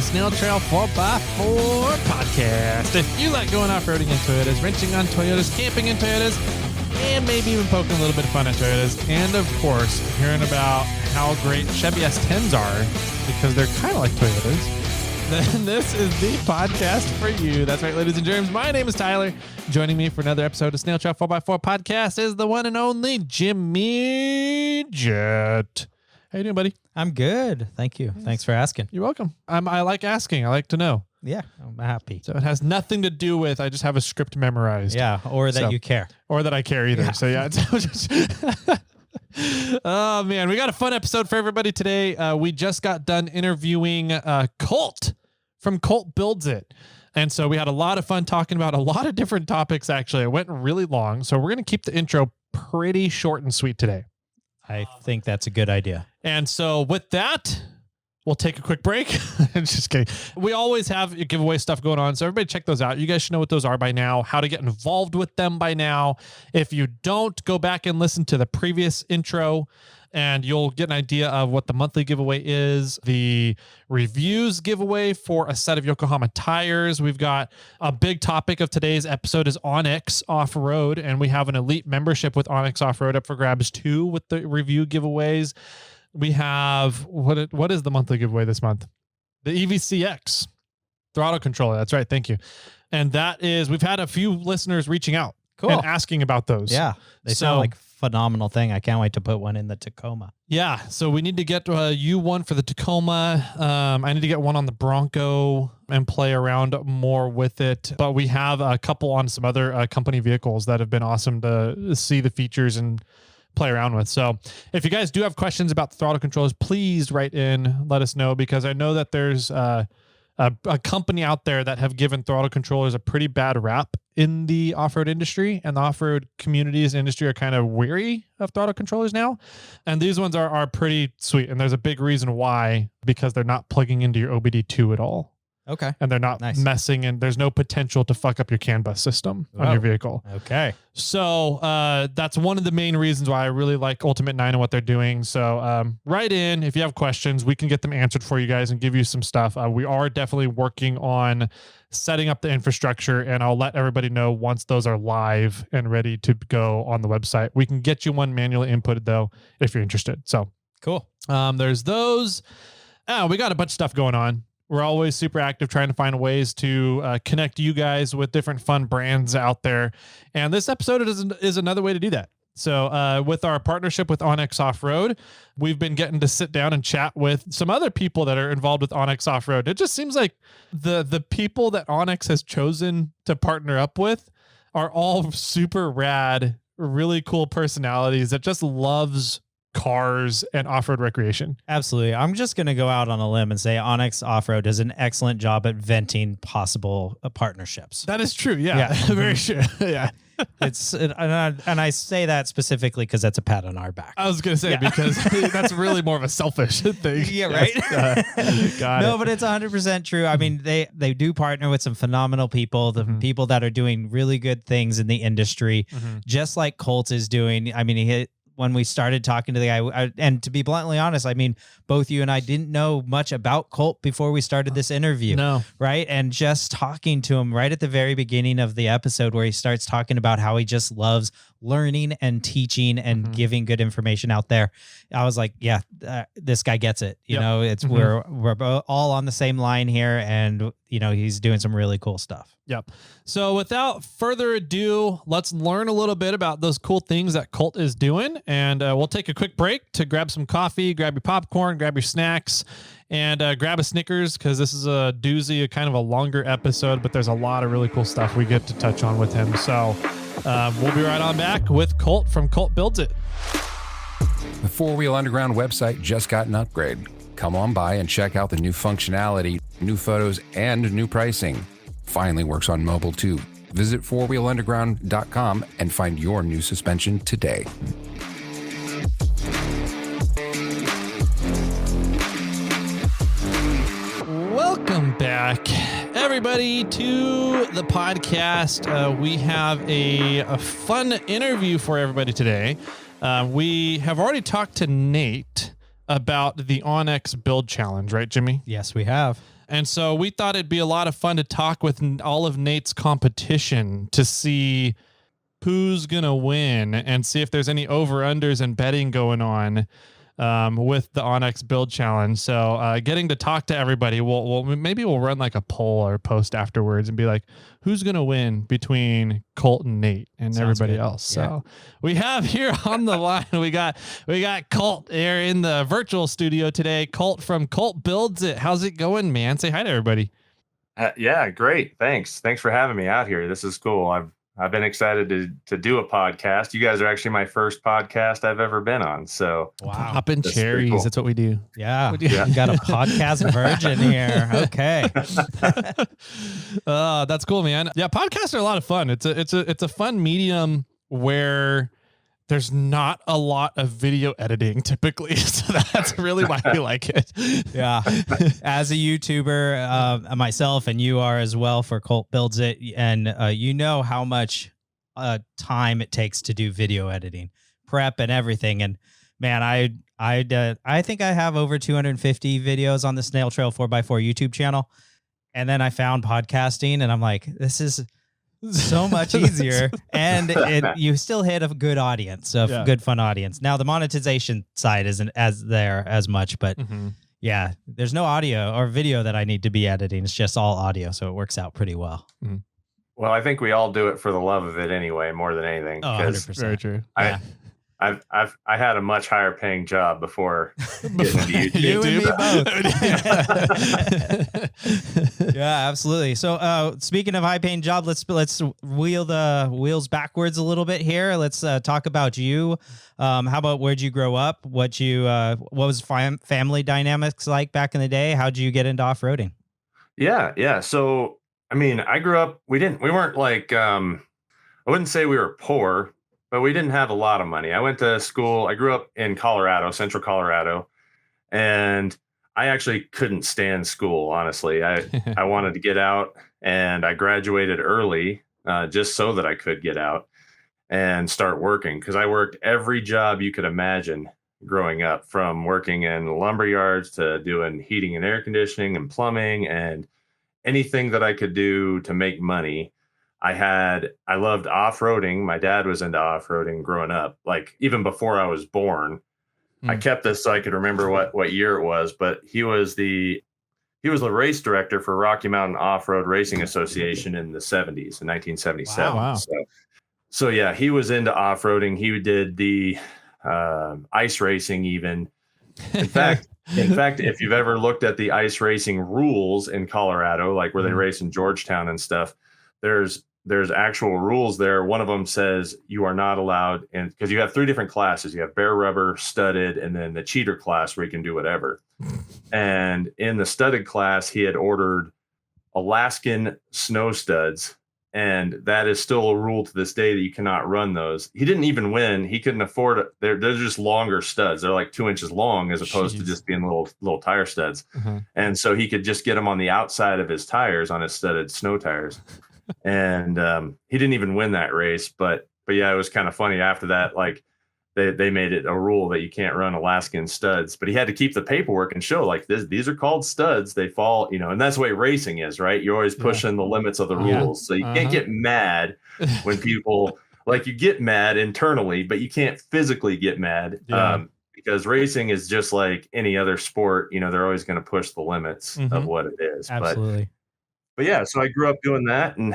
SnailTrail4x4 podcast. If you like going off-roading in Toyotas, wrenching on Toyotas, camping in Toyotas, and maybe even poking a little bit of fun at Toyotas, and of course, hearing about how great Chevy S10s are because they're kind of like Toyotas, then this is the podcast for you. That's right, ladies and germs. My name is Tyler. Joining me for another episode of SnailTrail4x4 podcast is the one and only Jimmy Jet. How you doing, buddy? I'm good. Thank you. Thanks for asking. You're welcome. I like asking. I like to know. Yeah, I'm happy. So it has nothing to do with I just have a script memorized. Yeah, or that you care. Or that I care either. Yeah. So yeah. Oh, man. We got a fun episode for everybody today. We just got done interviewing Colt from Colt Builds It. And so we had a lot of fun talking about a lot of different topics, actually. It went really long. So we're going to keep the intro pretty short and sweet today. I think that's a good idea. And so with that, we'll take a quick break. Just kidding. We always have giveaway stuff going on. So everybody check those out. You guys should know what those are by now, how to get involved with them by now. If you don't, go back and listen to the previous intro and you'll get an idea of what the monthly giveaway is. The reviews giveaway for a set of Yokohama tires. We've got a big topic of today's episode is OnX Off-road, and we have an elite membership with OnX Off-road up for grabs too with the review giveaways. We have, what is the monthly giveaway this month? The EVCX throttle controller. That's right. Thank you. And that is, we've had a few listeners reaching out and asking about those. Yeah. They sound like phenomenal thing. I can't wait to put one in the Tacoma. Yeah. So we need to get you one for the Tacoma. I need to get one on the Bronco and play around more with it. But we have a couple on some other company vehicles that have been awesome to see the features and play around with. So if you guys do have questions about the throttle controllers, please write in, let us know, because I know that there's a company out there that have given throttle controllers a pretty bad rap in the off-road industry, and the off-road communities industry are kind of weary of throttle controllers now. And these ones are pretty sweet. And there's a big reason why, because they're not plugging into your OBD2 at all. Okay. And they're not messing, and there's no potential to fuck up your CAN bus system on your vehicle. Okay. So that's one of the main reasons why I really like Ultimate 9 and what they're doing. So write in if you have questions. We can get them answered for you guys and give you some stuff. We are definitely working on setting up the infrastructure, and I'll let everybody know once those are live and ready to go on the website. We can get you one manually inputted, though, if you're interested. So cool. There's those. We got a bunch of stuff going on. We're always super active trying to find ways to connect you guys with different fun brands out there. And this episode is another way to do that. So with our partnership with OnX Off-road, we've been getting to sit down and chat with some other people that are involved with OnX Off-road. It just seems like the people that OnX has chosen to partner up with are all super rad, really cool personalities that just loves cars and off-road recreation. Absolutely. I'm just going to go out on a limb and say OnX Off-road does an excellent job at venting possible partnerships. That is true. Yeah. Very true. Yeah. And I say that specifically because that's a pat on our back. I was going to say, because that's really more of a selfish thing. Yeah, right? But it's 100% true. I mean, they do partner with some phenomenal people, people that are doing really good things in the industry, just like Colt is doing. I mean, when we started talking to the guy, and to be bluntly honest, I mean, both you and I didn't know much about Colt before we started this interview. No. Right? And just talking to him right at the very beginning of the episode where he starts talking about how he just loves learning and teaching and giving good information out there. I was like, yeah, this guy gets it. You know, it's we're all on the same line here, and you know, he's doing some really cool stuff. Yep. So without further ado, let's learn a little bit about those cool things that Colt is doing. And we'll take a quick break to grab some coffee, grab your popcorn, grab your snacks, and grab a Snickers, because this is a doozy, a kind of a longer episode, but there's a lot of really cool stuff we get to touch on with him. So we'll be right on back with Colt from Colt Builds It. The 4-Wheel Underground website just got an upgrade. Come on by and check out the new functionality, new photos, and new pricing. Finally works on mobile too. Visit 4wheelunderground.com and find your new suspension today. Welcome back, everybody, to the podcast. We have a fun interview for everybody today. We have already talked to Nate about the OnX Build Challenge, right, Jimmy? Yes, we have. And so we thought it'd be a lot of fun to talk with all of Nate's competition to see who's going to win and see if there's any over-unders and betting going on with the OnX Build Challenge. So getting to talk to everybody, maybe we'll run like a poll or post afterwards and be like, who's going to win between Colt and Nate and everybody else. Yeah. So we have here on the line, we got Colt here in the virtual studio today. Colt from Colt Builds It. How's it going, man? Say hi to everybody. Yeah, great. Thanks for having me out here. This is cool. I've been excited to do a podcast. You guys are actually my first podcast I've ever been on. So popping cherries. Cool. That's what we do. Yeah. We got a podcast virgin here. Okay. That's cool, man. Yeah. Podcasts are a lot of fun. It's a fun medium where there's not a lot of video editing typically. So that's really why we like it. Yeah. As a YouTuber, myself, and you are as well for Colt Builds It. And you know how much time it takes to do video editing, prep and everything. And man, I think I have over 250 videos on the SnailTrail4x4 YouTube channel. And then I found podcasting and I'm like, this is so much easier, and you still hit a good audience, good fun audience. Now the monetization side isn't as much, but yeah, there's no audio or video that I need to be editing. It's just all audio, so it works out pretty well. Well, I think we all do it for the love of it anyway, more than anything. Oh, 100%. Very true. I had a much higher paying job before getting into YouTube. You and me both. Yeah, absolutely. So speaking of high paying job, let's wheel the wheels backwards a little bit here. Let's talk about you. How about where'd you grow up? What was family dynamics like back in the day? How'd you get into off-roading? Yeah. So, I mean, I grew up, we weren't like, I wouldn't say we were poor, but we didn't have a lot of money. I went to school. I grew up in Colorado, central Colorado, and I actually couldn't stand school, honestly. I wanted to get out, and I graduated early just so that I could get out and start working, because I worked every job you could imagine growing up, from working in lumber yards to doing heating and air conditioning and plumbing and anything that I could do to make money. I loved off-roading. My dad was into off-roading growing up, like even before I was born. I kept this so I could remember what year it was, but he was the race director for Rocky Mountain Off-Road Racing Association in the 70s, in 1977. Wow. So yeah, he was into off-roading. He did the ice racing even. In fact, if you've ever looked at the ice racing rules in Colorado, like where they race in Georgetown and stuff, there's actual rules there. One of them says you are not allowed, and because you have 3 different classes, you have bare rubber, studded, and then the cheater class where you can do whatever. And in the studded class, he had ordered Alaskan snow studs, and that is still a rule to this day that you cannot run those. He didn't even win. He couldn't afford it. They're just longer studs. They're like 2 inches long as opposed to just being little tire studs. And so he could just get them on the outside of his tires, on his studded snow tires. And he didn't even win that race, but yeah, it was kind of funny after that. Like they made it a rule that you can't run Alaskan studs, but he had to keep the paperwork and show like these are called studs. They fall, and that's the way racing is, right? You're always pushing the limits of the rules. So you can't get mad when people like, you get mad internally, but you can't physically get mad because racing is just like any other sport. They're always going to push the limits of what it is. Absolutely. But yeah, so I grew up doing that and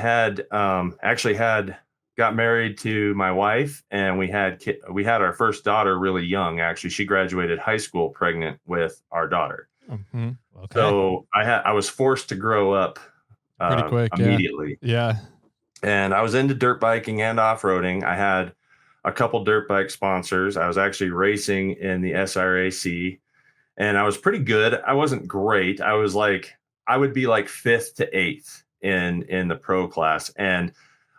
got married to my wife, and we had our first daughter really young. Actually, she graduated high school pregnant with our daughter. Okay. So I was forced to grow up pretty quick immediately. Yeah. And I was into dirt biking and off-roading. I had a couple dirt bike sponsors. I was actually racing in the SRAC, and I was pretty good. I wasn't great. I would be like 5th to 8th in the pro class. And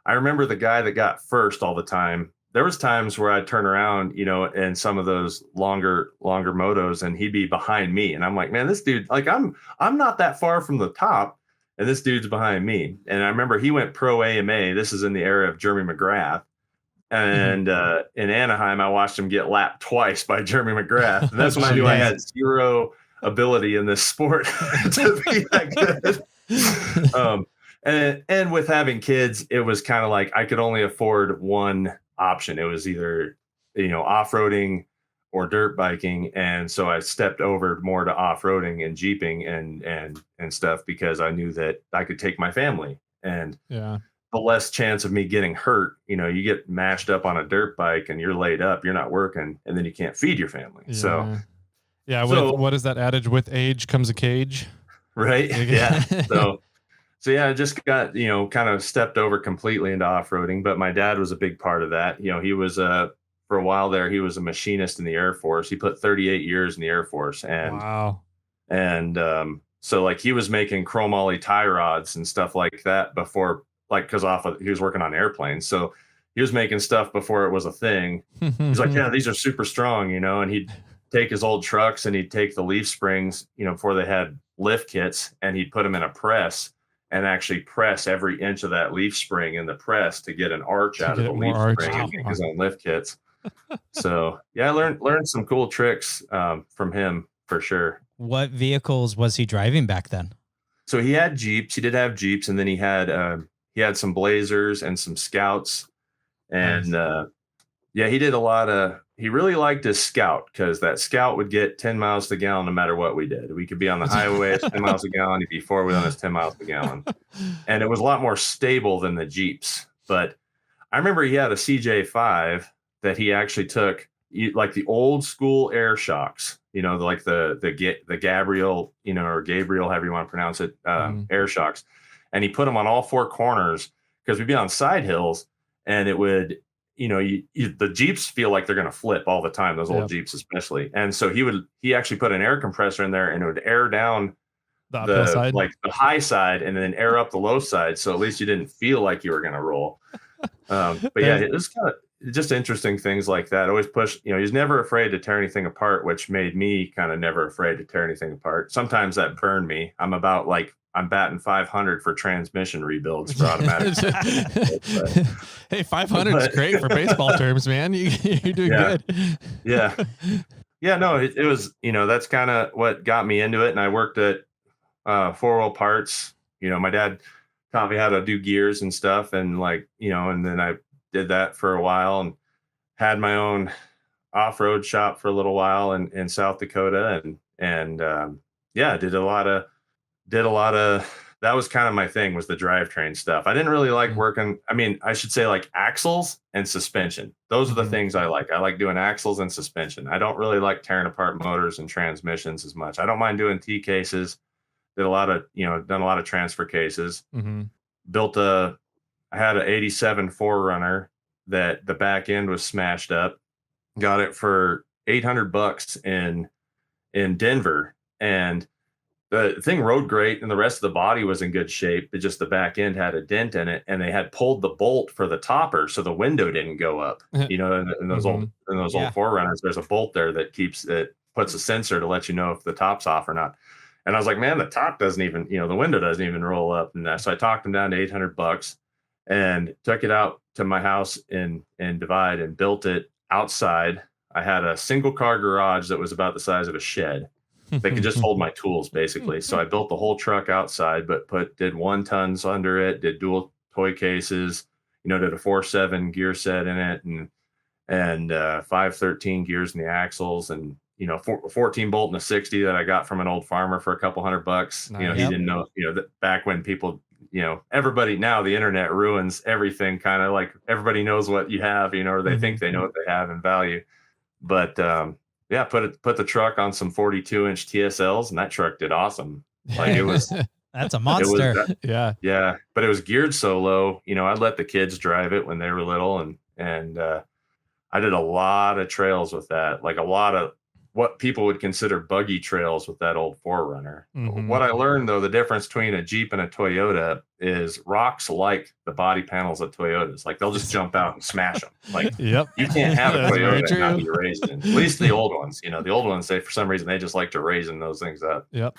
I remember the guy that got first all the time. There was times where I'd turn around, in some of those longer motos, and he'd be behind me. And I'm like, man, this dude, like I'm not that far from the top, and this dude's behind me. And I remember he went pro AMA. This is in the era of Jeremy McGrath. And in Anaheim, I watched him get lapped twice by Jeremy McGrath. And that's when I knew I had ability in this sport to be that good. And with having kids, it was kind of like I could only afford one option. It was either, off-roading or dirt biking. And so I stepped over more to off-roading and jeeping and stuff, because I knew that I could take my family, and the less chance of me getting hurt. You get mashed up on a dirt bike and you're laid up, you're not working, and then you can't feed your family. So what is that adage? With age comes a cage, right? Yeah. So yeah, I just got, kind of stepped over completely into off-roading, but my dad was a big part of that. He was for a while there, he was a machinist in the Air Force. He put 38 years in the Air Force, and wow. And so like he was making chromoly tie rods and stuff like that before, like, because he was working on airplanes, so he was making stuff before it was a thing. He's like, yeah, these are super strong, and he'd take his old trucks and he'd take the leaf springs, before they had lift kits, and he'd put them in a press and actually press every inch of that leaf spring in the press to get an arch out of the leaf spring and make his own lift kits. So yeah, I learned some cool tricks from him for sure. What vehicles was he driving back then? So he had Jeeps. He did have Jeeps, and then he had some Blazers and some Scouts, and he did a lot of. He really liked his Scout, because that Scout would get 10 miles to the gallon no matter what we did. We could be on the highway at 10 miles a gallon. He'd be four-wheeling us 10 miles a gallon. And it was a lot more stable than the Jeeps. But I remember he had a CJ5 that he actually took, like the old school air shocks, like the Gabriel, or Gabriel, however you want to pronounce it, air shocks. And he put them on all four corners, because we'd be on side hills, and it would, the Jeeps feel like they're going to flip all the time, those old Jeeps especially. And so he actually put an air compressor in there, and it would air down the side, like the high side, and then air up the low side. So at least you didn't feel like you were going to roll. But yeah, it was kind of just interesting things like that. Always push, he's never afraid to tear anything apart, which made me kind of never afraid to tear anything apart. Sometimes that burned me. I'm batting 500 for transmission rebuilds for automatic. Hey, 500 is great for baseball terms, man. You're doing good. Yeah. Yeah, no, it was, that's kind of what got me into it. And I worked at four-wheel parts. My dad taught me how to do gears and stuff. And and then I did that for a while and had my own off-road shop for a little while in South Dakota. And did a lot of, that was kind of my thing, was the drivetrain stuff. I didn't really like working. I mean, I should say like axles and suspension. Those are the things I like. I like doing axles and suspension. I don't really like tearing apart motors and transmissions as much. I don't mind doing T cases. Done a lot of transfer cases. I had an 87 4Runner that the back end was smashed up. Got it for $800 in Denver. And the thing rode great, and the rest of the body was in good shape. But just the back end had a dent in it, and they had pulled the bolt for the topper, so the window didn't go up. In those old 4Runners, there's a bolt there that puts a sensor to let you know if the top's off or not. And I was like, man, the top doesn't even, the window doesn't even roll up. And so I talked him down to $800 and took it out to my house in Divide and built it outside. I had a single car garage that was about the size of a shed. They could just hold my tools, basically. So I built the whole truck outside, but did 1 tons under it, did dual toy cases, did a 4.7 gear set in it, and 513 gears in the axles, and 14 bolt and a 60 that I got from an old farmer for a couple $100. Nice. He didn't know, that back when people, everybody, now the internet ruins everything, kind of like everybody knows what you have, or they think they know what they have in value. But put the truck on some 42-inch TSLs, and that truck did awesome. Like it was that's a monster. Yeah. But it was geared so low, I let the kids drive it when they were little, and I did a lot of trails with that, like a lot of what people would consider buggy trails with that old 4Runner. What I learned, though, the difference between a Jeep and a Toyota is rocks like the body panels of Toyotas. Like they'll just jump out and smash them. Like you can't have a Toyota and not be raising. At least the old ones, the old ones, for some reason, they just like to raise those things up. Yep.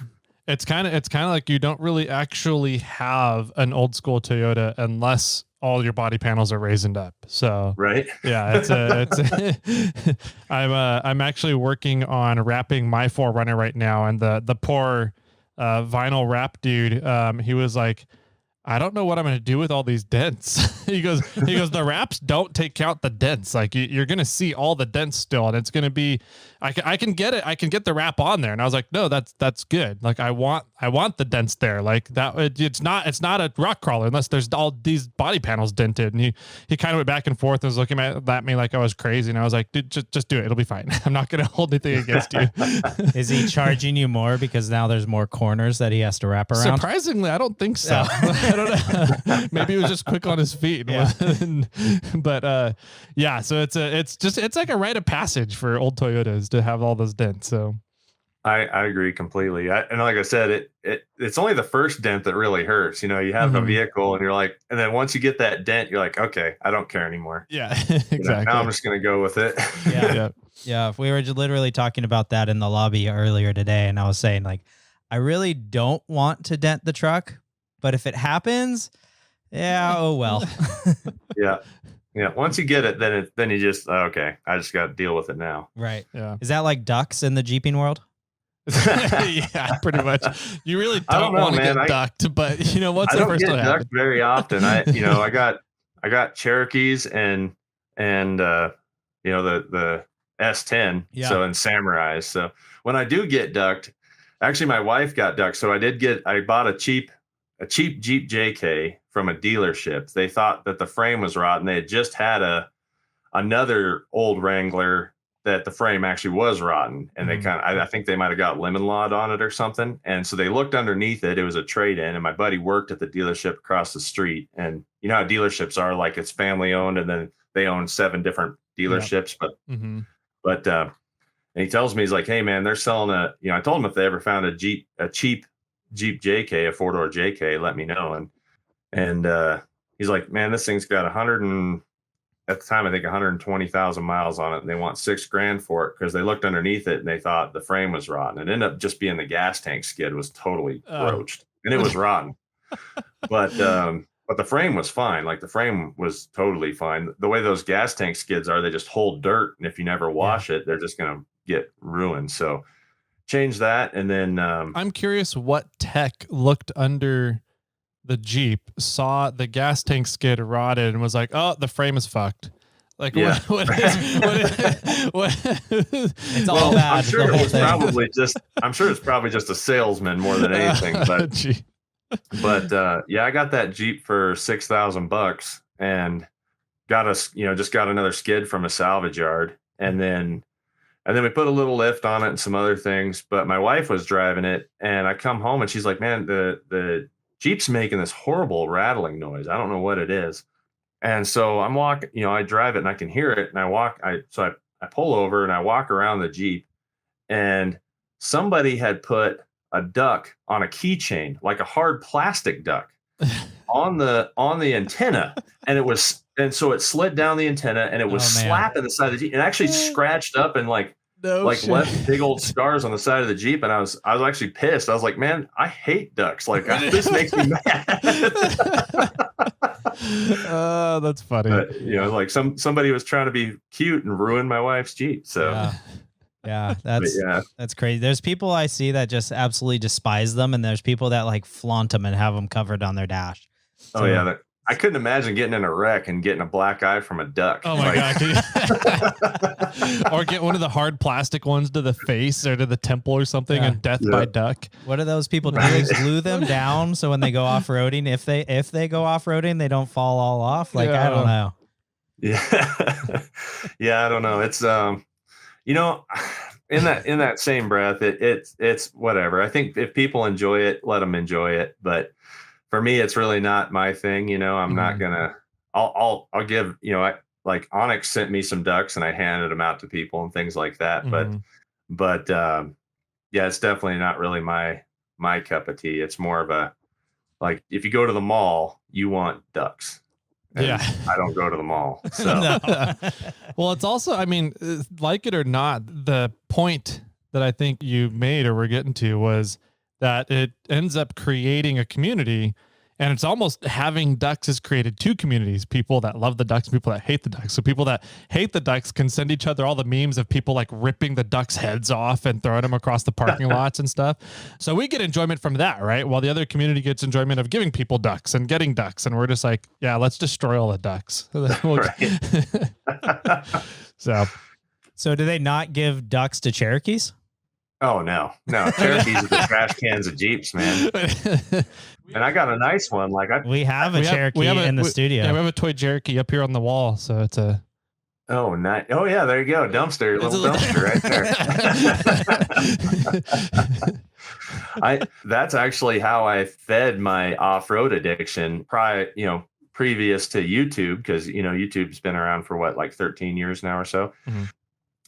It's kind of like you don't really actually have an old school Toyota unless all your body panels are raisined up. So Right. yeah, I'm actually working on wrapping my 4Runner right now, and the poor vinyl wrap dude, he was like, I don't know what I'm going to do with all these dents. he goes, the wraps don't take out the dents. Like you're going to see all the dents still, and it's going to be, I can get it. I can get the wrap on there. And I was like, no, that's good. Like I want the dents there. Like that, it's not a rock crawler unless there's all these body panels dented. And he kind of went back and forth and was looking at me like I was crazy. And I was like, dude, just do it. It'll be fine. I'm not going to hold anything against you. Is he charging you more because now there's more corners that he has to wrap around? Surprisingly, I don't think so. I don't know. Maybe he was just quick on his feet. Yeah. But yeah, so it's like a rite of passage for old Toyotas to have all those dents. So I agree completely. And like I said, it's only the first dent that really hurts. You know, you have a vehicle and you're like, and then once you get that dent, you're like, okay, I don't care anymore. Yeah, exactly. Now I'm just going to go with it. Yeah. We were literally talking about that in the lobby earlier today. And I was saying like, I really don't want to dent the truck, but if it happens, yeah, oh well. Yeah. Once you get it, then you just okay. I just got to deal with it now. Right. Yeah. Is that like ducks in the Jeeping world? Yeah, pretty much. You really don't want to get ducked, but what's the first one? I don't get ducked very often. I got Cherokees and the S10. Yeah. So and Samurais. So when I do get ducked, actually my wife got ducked. So I bought a cheap Jeep JK from a dealership. They thought that the frame was rotten. They had just had another old Wrangler that the frame actually was rotten, and they I think they might have got lemon lawed on it or something. And so they looked underneath it. It was a trade-in, and my buddy worked at the dealership across the street. And you know how dealerships are, like it's family owned, and then they own 7 different dealerships. Yep. But and he tells me, he's like, hey man, they're selling I told him if they ever found a cheap Jeep JK, a 4-door JK, let me know. And he's like, man, this thing's got at the time, I think 120,000 miles on it. And they want $6,000 for it because they looked underneath it and they thought the frame was rotten. It ended up just being the gas tank skid was totally broached, and it was rotten. But the frame was fine. Like the frame was totally fine. The way those gas tank skids are, they just hold dirt, and if you never wash it, they're just going to get ruined. So change that. And then I'm curious what tech looked under the Jeep, saw the gas tank skid rotted, and was like, oh, the frame is fucked. Like, what it's all bad. I'm sure it's probably just a salesman more than anything. But I got that Jeep for $6,000 and just got another skid from a salvage yard. And then we put a little lift on it and some other things, but my wife was driving it, and I come home and she's like, man, the Jeep's making this horrible rattling noise. I don't know what it is. And so I'm walking, I drive it and I can hear it. And I pull over and I walk around the Jeep, and somebody had put a duck on a keychain, like a hard plastic duck on the antenna. And so it slid down the antenna, and it was slapping the side of the Jeep, and actually scratched up and left big old scars on the side of the Jeep. And I was actually pissed. I was like, man, I hate ducks. Like this makes me mad. Oh, that's funny. But, somebody was trying to be cute and ruin my wife's Jeep. So yeah, that's crazy. There's people I see that just absolutely despise them, and there's people that like flaunt them and have them covered on their dash. So, I couldn't imagine getting in a wreck and getting a black eye from a duck. Oh my God. Or get one of the hard plastic ones to the face or to the temple or something, and death by duck. What do those people do? They glue them down so when they go off-roading, if they go off-roading, they don't fall all off. Like, I don't know. Yeah. Yeah, I don't know. It's in that same breath, it's whatever. I think if people enjoy it, let them enjoy it. But for me, it's really not my thing. I'm not gonna. I'll give. Like OnX sent me some ducks, and I handed them out to people and things like that. But it's definitely not really my cup of tea. It's more of a, like, if you go to the mall, you want ducks. And I don't go to the mall. So. Well, it's also, like it or not, the point that I think you made or we're getting to was that it ends up creating a community. And it's almost having ducks has created two communities, people that love the ducks, people that hate the ducks. So people that hate the ducks can send each other all the memes of people like ripping the ducks' heads off and throwing them across the parking lots and stuff. So we get enjoyment from that, right? While the other community gets enjoyment of giving people ducks and getting ducks. And we're just like, yeah, let's destroy all the ducks. So do they not give ducks to Cherokees? Oh, no. Cherokees are the trash cans of Jeeps, man. And I got a nice one. We have a Cherokee in the studio. Yeah, we have a toy Cherokee up here on the wall. So it's a... Oh, nice. Oh, yeah, there you go. Dumpster, little dumpster right there. That's actually how I fed my off-road addiction previous to YouTube, because, YouTube's been around for like 13 years now or so. Mm-hmm.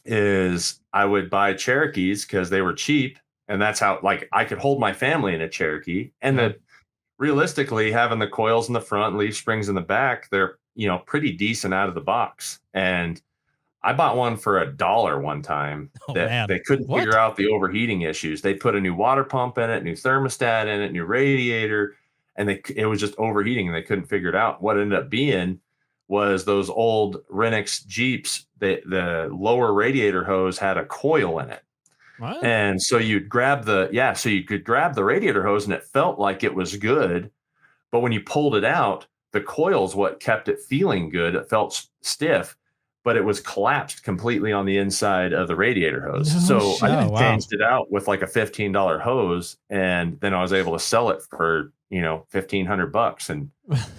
Is I would buy Cherokees because they were cheap, and that's how I could hold my family in a Cherokee. And realistically, having the coils in the front, leaf springs in the back, they're pretty decent out of the box. And I bought one for $1 one time that they couldn't figure out the overheating issues. They put a new water pump in it, new thermostat in it, new radiator, and it was just overheating, and they couldn't figure it out. What ended up being was those old Renix Jeeps. The lower radiator hose had a coil in it. What? And so you could grab the radiator hose, and it felt like it was good. But when you pulled it out, the coil's what kept it feeling good. It felt stiff, but it was collapsed completely on the inside of the radiator hose. I changed it out with like a $15 hose, and then I was able to sell it for $1,500 and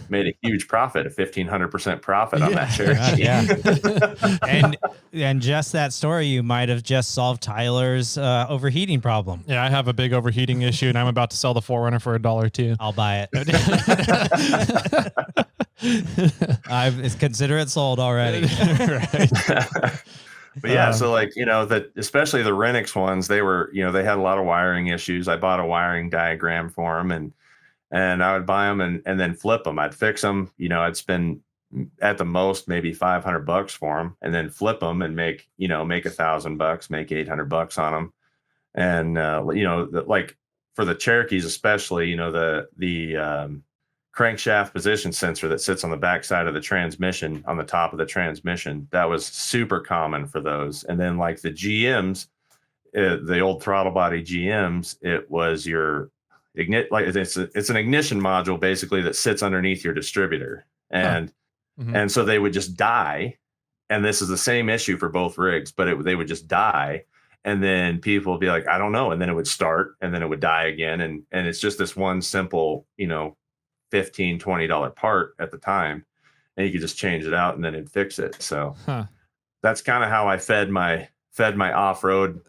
made a huge profit, a 1,500% profit on that Cherokee. And just that story, you might have just solved Tyler's overheating problem. Yeah, I have a big overheating issue, and I'm about to sell the 4Runner for $1 too. I'll buy it. Consider it sold already. But yeah, so especially the Renix ones, they were, they had a lot of wiring issues. I bought a wiring diagram for them, and I would buy them and then flip them. I'd fix them. I'd spend at the most maybe $500 for them, and then flip them and make $1,000, make $800 on them. And for the Cherokees especially, the crankshaft position sensor that sits on the backside of the transmission, on the top of the transmission, that was super common for those. And then like the GMs, the old throttle body GMs, it was your it's an ignition module basically that sits underneath your distributor. And and so they would just die. And this is the same issue for both rigs, but they would just die. And then people would be like, I don't know. And then it would start, and then it would die again. And it's just this one simple, $15, $20 part at the time, and you could just change it out and then it'd fix it. So that's kind of how I fed my off-road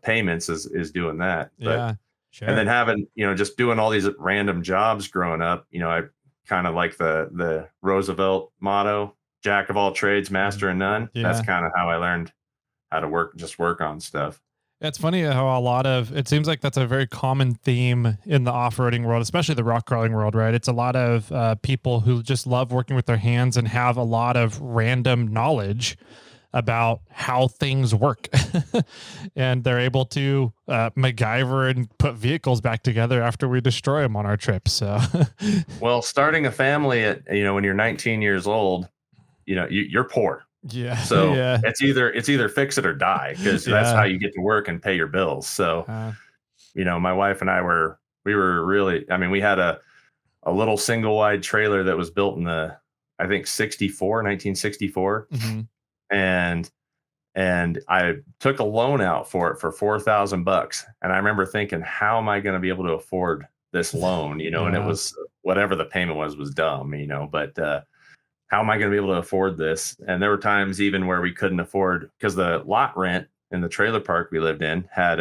payments is doing that. But, sure. And then having, just doing all these random jobs growing up, I kind of like the Roosevelt motto, jack of all trades, master of none. Yeah. That's kind of how I learned how to work on stuff. It's funny how it seems like that's a very common theme in the off-roading world, especially the rock crawling world, right? It's a lot of people who just love working with their hands and have a lot of random knowledge about how things work. And they're able to MacGyver and put vehicles back together after we destroy them on our trips. So, well, starting a family at, when you're 19 years old, you're poor. Yeah. So it's either fix it or die, because that's how you get to work and pay your bills. So, my wife and I we were really, we had a little single wide trailer that was built in I think 1964. Mm-hmm. And I took a loan out for it for $4,000. And I remember thinking, how am I going to be able to afford this loan? And it was whatever the payment was dumb, but, how am I going to be able to afford this? And there were times even where we couldn't afford, because the lot rent in the trailer park we lived in had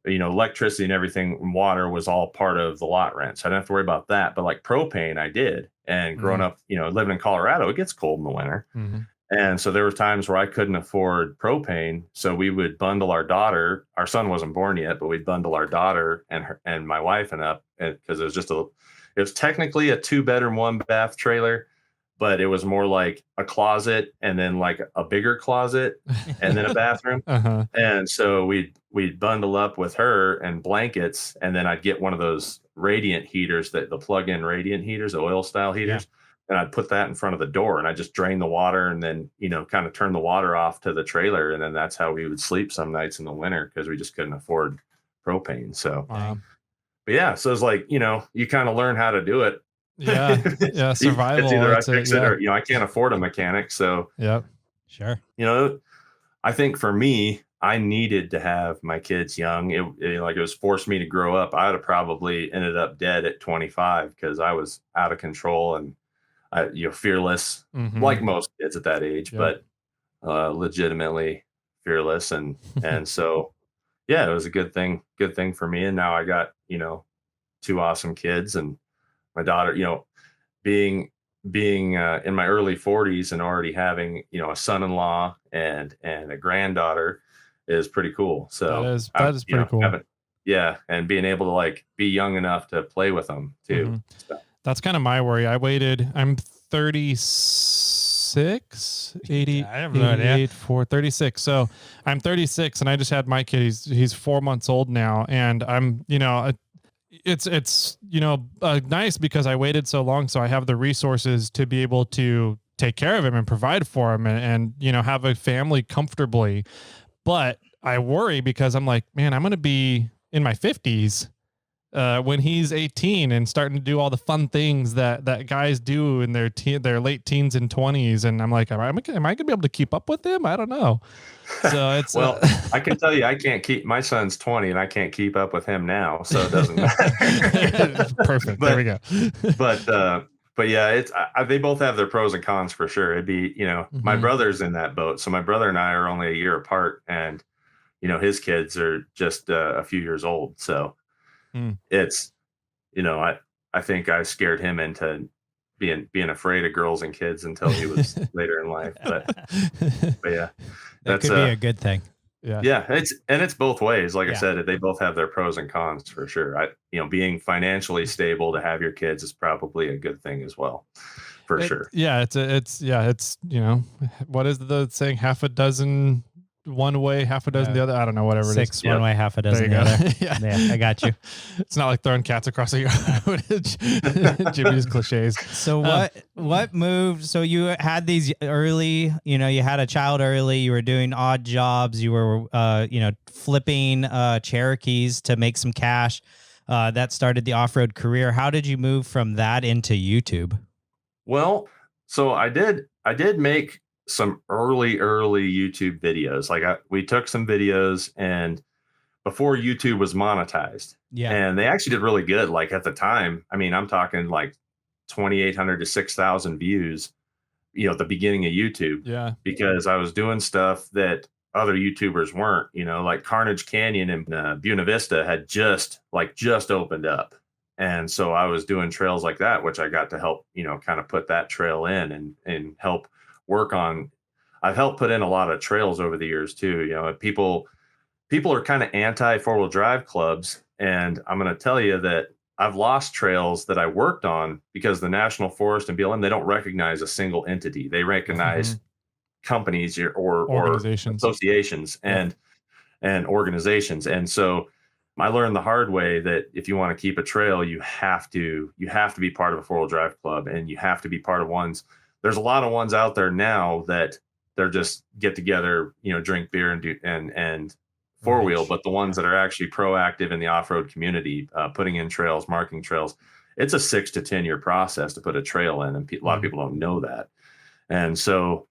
electricity and everything, and water was all part of the lot rent. So I didn't have to worry about that. But like propane, I did. And growing up, living in Colorado, it gets cold in the winter. Mm-hmm. And so there were times where I couldn't afford propane. So we would bundle our daughter. Our son wasn't born yet, but we'd bundle our daughter and my wife up, because it was technically a 2-bedroom, 1-bath trailer. but it was more like a closet and then like a bigger closet and then a bathroom. And so we'd bundle up with her and blankets, and then I'd get one of those radiant heaters, the plug-in radiant heaters, the oil style heaters. And I'd put that in front of the door, and I just drain the water and then, kind of turn the water off to the trailer. And then that's how we would sleep some nights in the winter, because we just couldn't afford propane. So, but yeah, so it's like, you kind of learn how to do it. Yeah. Survival. It's either I fix it or, I can't afford a mechanic. So, sure. I think for me, I needed to have my kids young. It was forced me to grow up. I would have probably ended up dead at 25 because I was out of control and fearless, like most kids at that age, but legitimately fearless. And so, yeah, it was a good thing for me. And now I got, 2 awesome kids, and my daughter, being in my early 40s and already having, a son-in-law and a granddaughter is pretty cool. So that is pretty cool. And being able to like be young enough to play with them too. So. That's kind of my worry. I'm 36, 80, I have no idea. 36. So I'm 36 and I just had my kid. He's 4 months old now. And I'm, it's nice because I waited so long. So I have the resources to be able to take care of him and provide for him and have a family comfortably. But I worry because I'm like, man, I'm going to be in my 50s when he's 18 and starting to do all the fun things that guys do in their late teens and 20s. And I'm like, am I going to be able to keep up with him? I don't know. So it's well, I can tell you, I can't keep, my son's 20 and I can't keep up with him now. So it doesn't matter. Perfect. There we go. But yeah, they both have their pros and cons for sure. It'd be, my brother's in that boat. So my brother and I are only a year apart, and, his kids are just a few years old. So it's, I think I scared him into being afraid of girls and kids until he was later in life. But yeah, that could be a good thing. Yeah. It's both ways. Like I said, they both have their pros and cons for sure. Being financially stable to have your kids is probably a good thing as well, for sure. Yeah. It's what is the saying? Half a dozen one way, half a dozen the other. I don't know, whatever it is. 6 one way, half a dozen the other. Yeah, I got you. It's not like throwing cats across the yard. Jimmy's cliches. So what moved? So you had these early, you had a child early, you were doing odd jobs, you were, flipping Cherokees to make some cash. That started the off-road career. How did you move from that into YouTube? Well, so I did make some early YouTube videos. Like we took some videos and before YouTube was monetized, and they actually did really good. Like at the time, I mean, I'm talking like 2,800 to 6,000 views, at the beginning of YouTube, because I was doing stuff that other YouTubers weren't, like Carnage Canyon and Buena Vista had just opened up. And so I was doing trails like that, which I got to help, kind of put that trail in and help work on. I've helped put in a lot of trails over the years too. People are kind of anti 4-wheel drive clubs. And I'm going to tell you that I've lost trails that I worked on because the National Forest and BLM, they don't recognize a single entity. They recognize companies or organizations, associations and organizations. And so I learned the hard way that if you want to keep a trail, you have to be part of a 4-wheel drive club, and you have to be part of ones. There's a lot of ones out there now that they're just get together, drink beer and do and 4-wheel, but the ones that are actually proactive in the off-road community, putting in trails, marking trails, it's a 6 to 10 year process to put a trail in, and a lot of people don't know that. And so,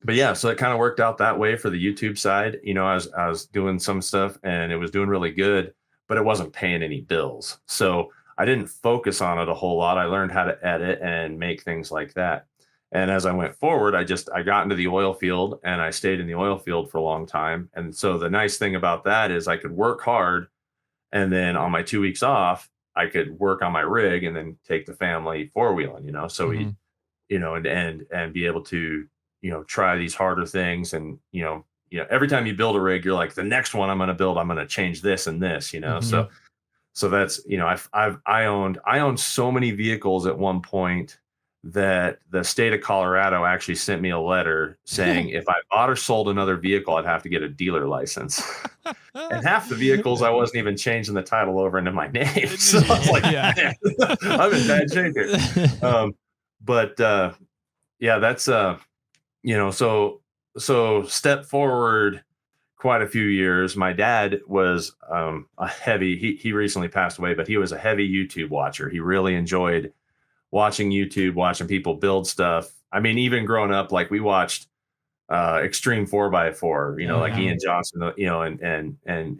but yeah, so it kind of worked out that way for the YouTube side. I was doing some stuff and it was doing really good, but it wasn't paying any bills. So I didn't focus on it a whole lot. I learned how to edit and make things like that. And as I went forward, I got into the oil field, and I stayed in the oil field for a long time. And so the nice thing about that is I could work hard, and then on my 2 weeks off, I could work on my rig and then take the family 4-wheeling, so we, and be able to, try these harder things. And, every time you build a rig, you're like, the next one I'm going to build, I'm going to change this and this, so that's, I owned so many vehicles at one point that the state of Colorado actually sent me a letter saying if I bought or sold another vehicle, I'd have to get a dealer license. And half the vehicles I wasn't even changing the title over into my name. So I was like, man, I'm in bad shape here. Yeah, that's so step forward quite a few years. My dad was a heavy, he recently passed away, but he was a heavy YouTube watcher. He really enjoyed watching YouTube, watching people build stuff. I mean, even growing up, like we watched Extreme 4x4, like Ian Johnson, and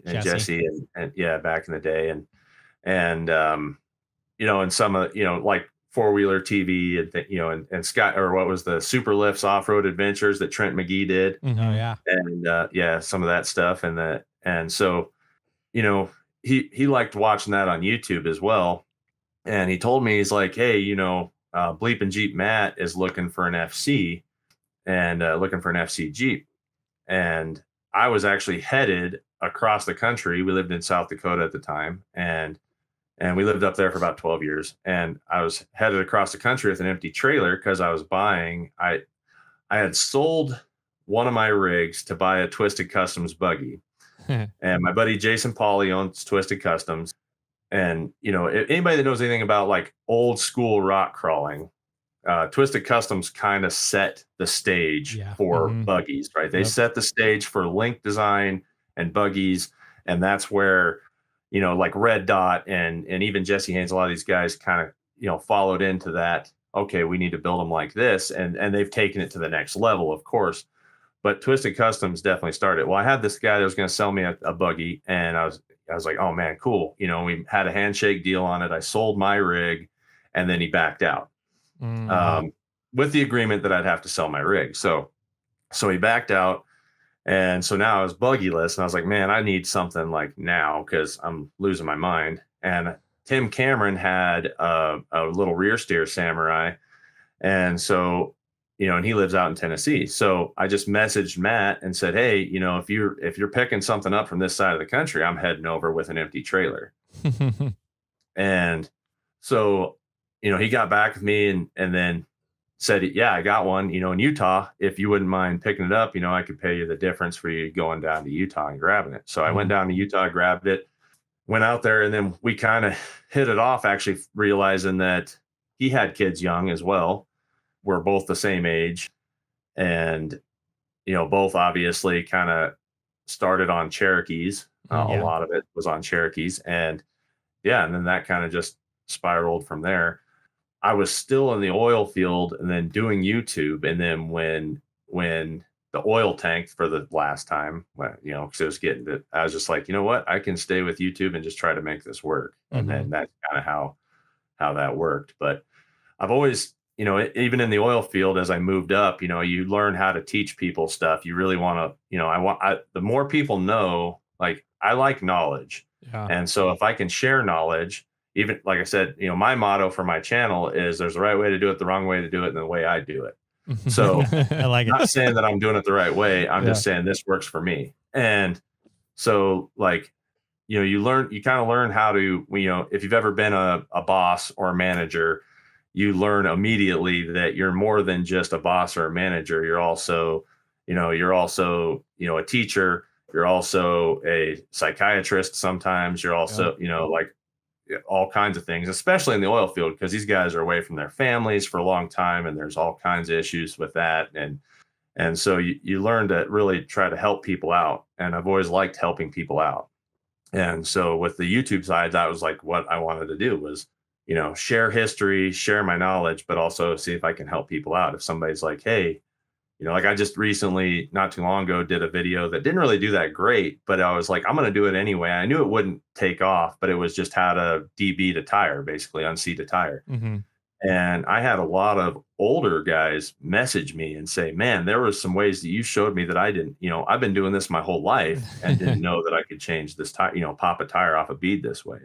Jesse and yeah, back in the day. And some of, like Four Wheeler TV and Scott, or what was the Super Lifts Off-Road Adventures that Trent McGee did. Oh yeah. And some of that stuff. And so, he liked watching that on YouTube as well. And he told me, he's like, hey, BleepinJeep Matt is looking for an FC and looking for an FC Jeep. And I was actually headed across the country. We lived in South Dakota at the time. And we lived up there for about 12 years. And I was headed across the country with an empty trailer because I was buying, I had sold one of my rigs to buy a Twisted Customs buggy. And my buddy Jason Pauly owns Twisted Customs. And, if anybody that knows anything about like old school rock crawling, Twisted Customs kind of set the stage for buggies, right? They set the stage for link design and buggies. And that's where, like Red Dot and even Jesse Haynes, a lot of these guys kind of, followed into that. Okay, we need to build them like this. And they've taken it to the next level, of course. But Twisted Customs definitely started. Well, I had this guy that was going to sell me a buggy, and I was like, oh man, cool. We had a handshake deal on it. I sold my rig, and then he backed out with the agreement that I'd have to sell my rig. So he backed out. And so now I was buggyless, and I was like, man, I need something like now because I'm losing my mind. And Tim Cameron had a little rear steer Samurai. And so, and he lives out in Tennessee. So I just messaged Matt and said, hey, if you're picking something up from this side of the country, I'm heading over with an empty trailer. And so, he got back with me and then said, yeah, I got one, in Utah. If you wouldn't mind picking it up, I could pay you the difference for you going down to Utah and grabbing it. So I went down to Utah, grabbed it, went out there, and then we kind of hit it off, actually realizing that he had kids young as well. We're both the same age, and both obviously kind of started on Cherokees. A lot of it was on Cherokees, and then that kind of just spiraled from there. I was still in the oil field and then doing YouTube, and then when the oil tanked for the last time, because it was getting to, I was just like, you know what, I can stay with YouTube and just try to make this work. And then that's kind of how that worked. But I've always, even in the oil field, as I moved up, you learn how to teach people stuff. You really want to, the more people know, like I like knowledge. Yeah. And so if I can share knowledge, even like I said, my motto for my channel is there's the right way to do it, the wrong way to do it, and the way I do it. So I like it. I'm not saying that I'm doing it the right way. I'm just saying this works for me. And so like, you kind of learn how to, if you've ever been a boss or a manager, you learn immediately that you're more than just a boss or a manager. You're also, a teacher. You're also a psychiatrist. Sometimes you're also, like all kinds of things, especially in the oil field, because these guys are away from their families for a long time, and there's all kinds of issues with that. And so you learn to really try to help people out. And I've always liked helping people out. And so with the YouTube side, that was like what I wanted to do was, share history, share my knowledge, but also see if I can help people out. If somebody's like, hey, like I just recently, not too long ago, did a video that didn't really do that great, but I was like, I'm going to do it anyway. I knew it wouldn't take off, but it was just how to DB a tire, basically unseat a tire. And I had a lot of older guys message me and say, man, there were some ways that you showed me that I didn't, I've been doing this my whole life and didn't know that I could change this tire, pop a tire off a bead this way.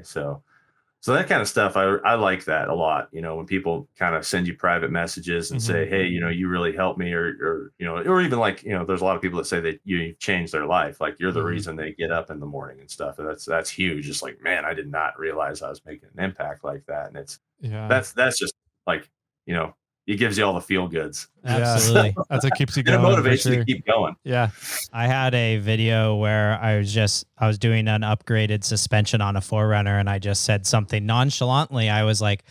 So that kind of stuff, I like that a lot. When people kind of send you private messages and say, hey, you really helped me, or even like, there's a lot of people that say that you changed their life. Like you're the reason they get up in the morning and stuff. And that's huge. Just like, man, I did not realize I was making an impact like that. And that's just like, you it gives you all the feel goods. Absolutely. That's what keeps you And going. it motivates you sure. to keep going. Yeah. I had a video where I was doing an upgraded suspension on a 4Runner, and I just said something nonchalantly. I was like,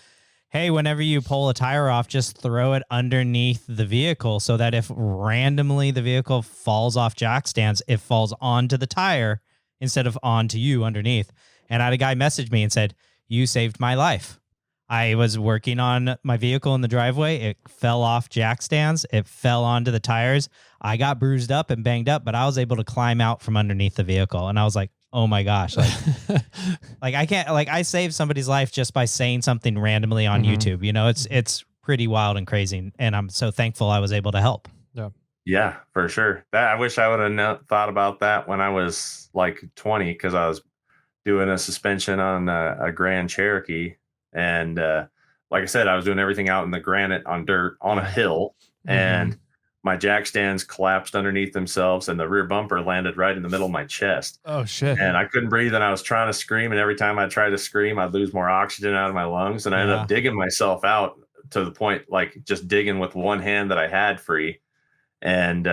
hey, whenever you pull a tire off, just throw it underneath the vehicle so that if randomly the vehicle falls off jack stands, it falls onto the tire instead of onto you underneath. And I had a guy message me and said, you saved my life. I was working on my vehicle in the driveway. It fell off jack stands. It fell onto the tires. I got bruised up and banged up, but I was able to climb out from underneath the vehicle. And I was like, oh my gosh. Like I can't, like I saved somebody's life just by saying something randomly on YouTube. You know, it's pretty wild and crazy. And I'm so thankful I was able to help. Yeah, for sure. I wish I would have thought about that when I was like 20, because I was doing a suspension on a Grand Cherokee. And like I said, I was doing everything out in the granite on dirt on a hill. And my jack stands collapsed underneath themselves, and the rear bumper landed right in the middle of my chest. Oh, shit. And I couldn't breathe, and I was trying to scream. And every time I tried to scream, I'd lose more oxygen out of my lungs. And I ended up digging myself out to the point, like just digging with one hand that I had free, and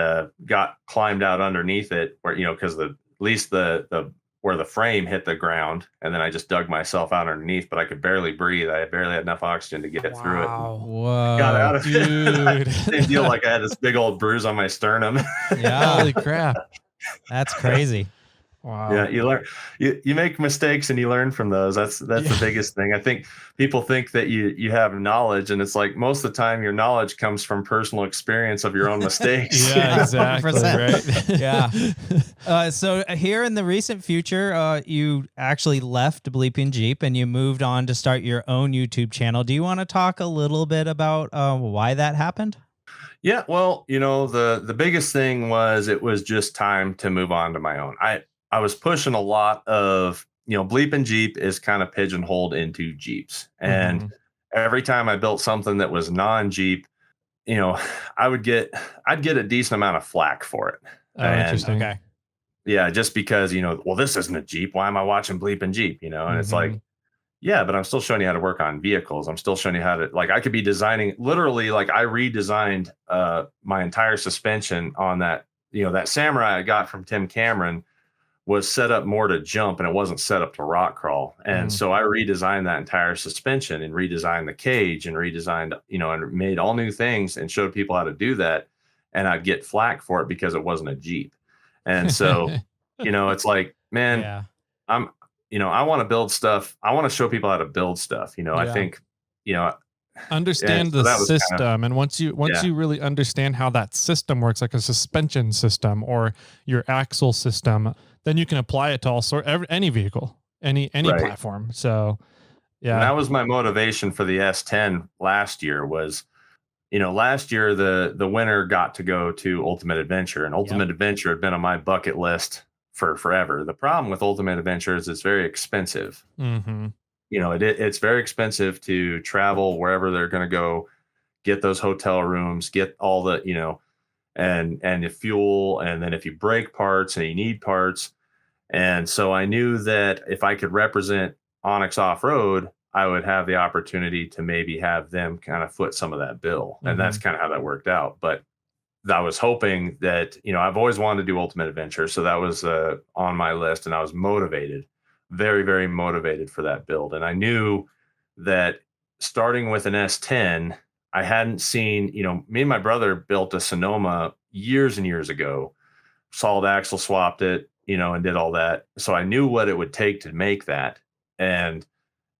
climbed out underneath it where, because at least the where the frame hit the ground, and then I just dug myself out underneath, but I could barely breathe. I barely had enough oxygen to get through it. Whoa. Got out of Dude. it. Didn't feel like I had this big old bruise on my sternum. Yeah. Holy crap. That's crazy. Wow. Yeah, you learn. You make mistakes and you learn from those. That's the biggest thing. I think people think that you have knowledge, and it's like most of the time your knowledge comes from personal experience of your own mistakes. Yeah, exactly. 100%. Right. Yeah. So here in the recent future, you actually left BleepinJeep and you moved on to start your own YouTube channel. Do you want to talk a little bit about why that happened? Yeah, well, the biggest thing was it was just time to move on to my own. I was pushing a lot of, BleepinJeep is kind of pigeonholed into Jeeps. And every time I built something that was non-Jeep, I'd get a decent amount of flack for it. Interesting. Okay. Yeah, just because, well, this isn't a Jeep. Why am I watching BleepinJeep? And it's like, yeah, but I'm still showing you how to work on vehicles. I'm still showing you how to, like, I could be designing, literally, like I redesigned my entire suspension on that, that Samurai I got from Tim Cameron was set up more to jump, and it wasn't set up to rock crawl. And so I redesigned that entire suspension and redesigned the cage and redesigned, and made all new things and showed people how to do that. And I'd get flack for it because it wasn't a Jeep. And so, it's like, man, I want to build stuff. I want to show people how to build stuff. I think, understand the system. And once you really understand how that system works, like a suspension system or your axle system, then you can apply it to any vehicle, any platform. So, yeah. And that was my motivation for the S10 last year was, last year the winner got to go to Ultimate Adventure, and Ultimate Adventure had been on my bucket list for forever. The problem with Ultimate Adventure is it's very expensive. It's very expensive to travel wherever they're going to go, get those hotel rooms, get all the, and the fuel. And then if you break parts and you need parts. And so I knew that if I could represent OnX Off-road, I would have the opportunity to maybe have them kind of foot some of that bill. And that's kind of how that worked out. But I was hoping that, I've always wanted to do Ultimate Adventure. So that was on my list, and I was motivated, very, very motivated for that build. And I knew that starting with an S10, I hadn't seen, me and my brother built a Sonoma years and years ago, solid axle swapped it, and did all that. So I knew what it would take to make that. And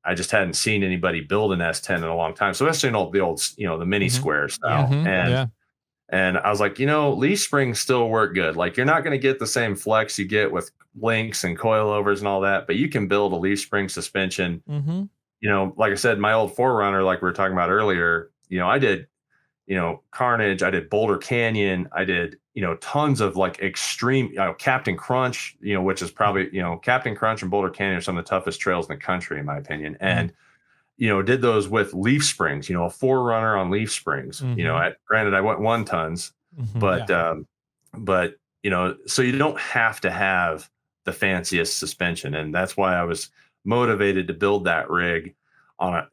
I just hadn't seen anybody build an S10 in a long time. So especially in the old, the mini square style. And I was like, leaf springs still work good. Like, you're not going to get the same flex you get with links and coilovers and all that, but you can build a leaf spring suspension. Like I said, my old 4Runner, like we were talking about earlier, I did, Carnage, I did Boulder Canyon, I did, tons of like extreme, Captain Crunch, which is probably, Captain Crunch and Boulder Canyon are some of the toughest trails in the country, in my opinion. And, did those with leaf springs, a 4Runner on leaf springs, granted I went 1 tons, but, so you don't have to have the fanciest suspension. And that's why I was motivated to build that rig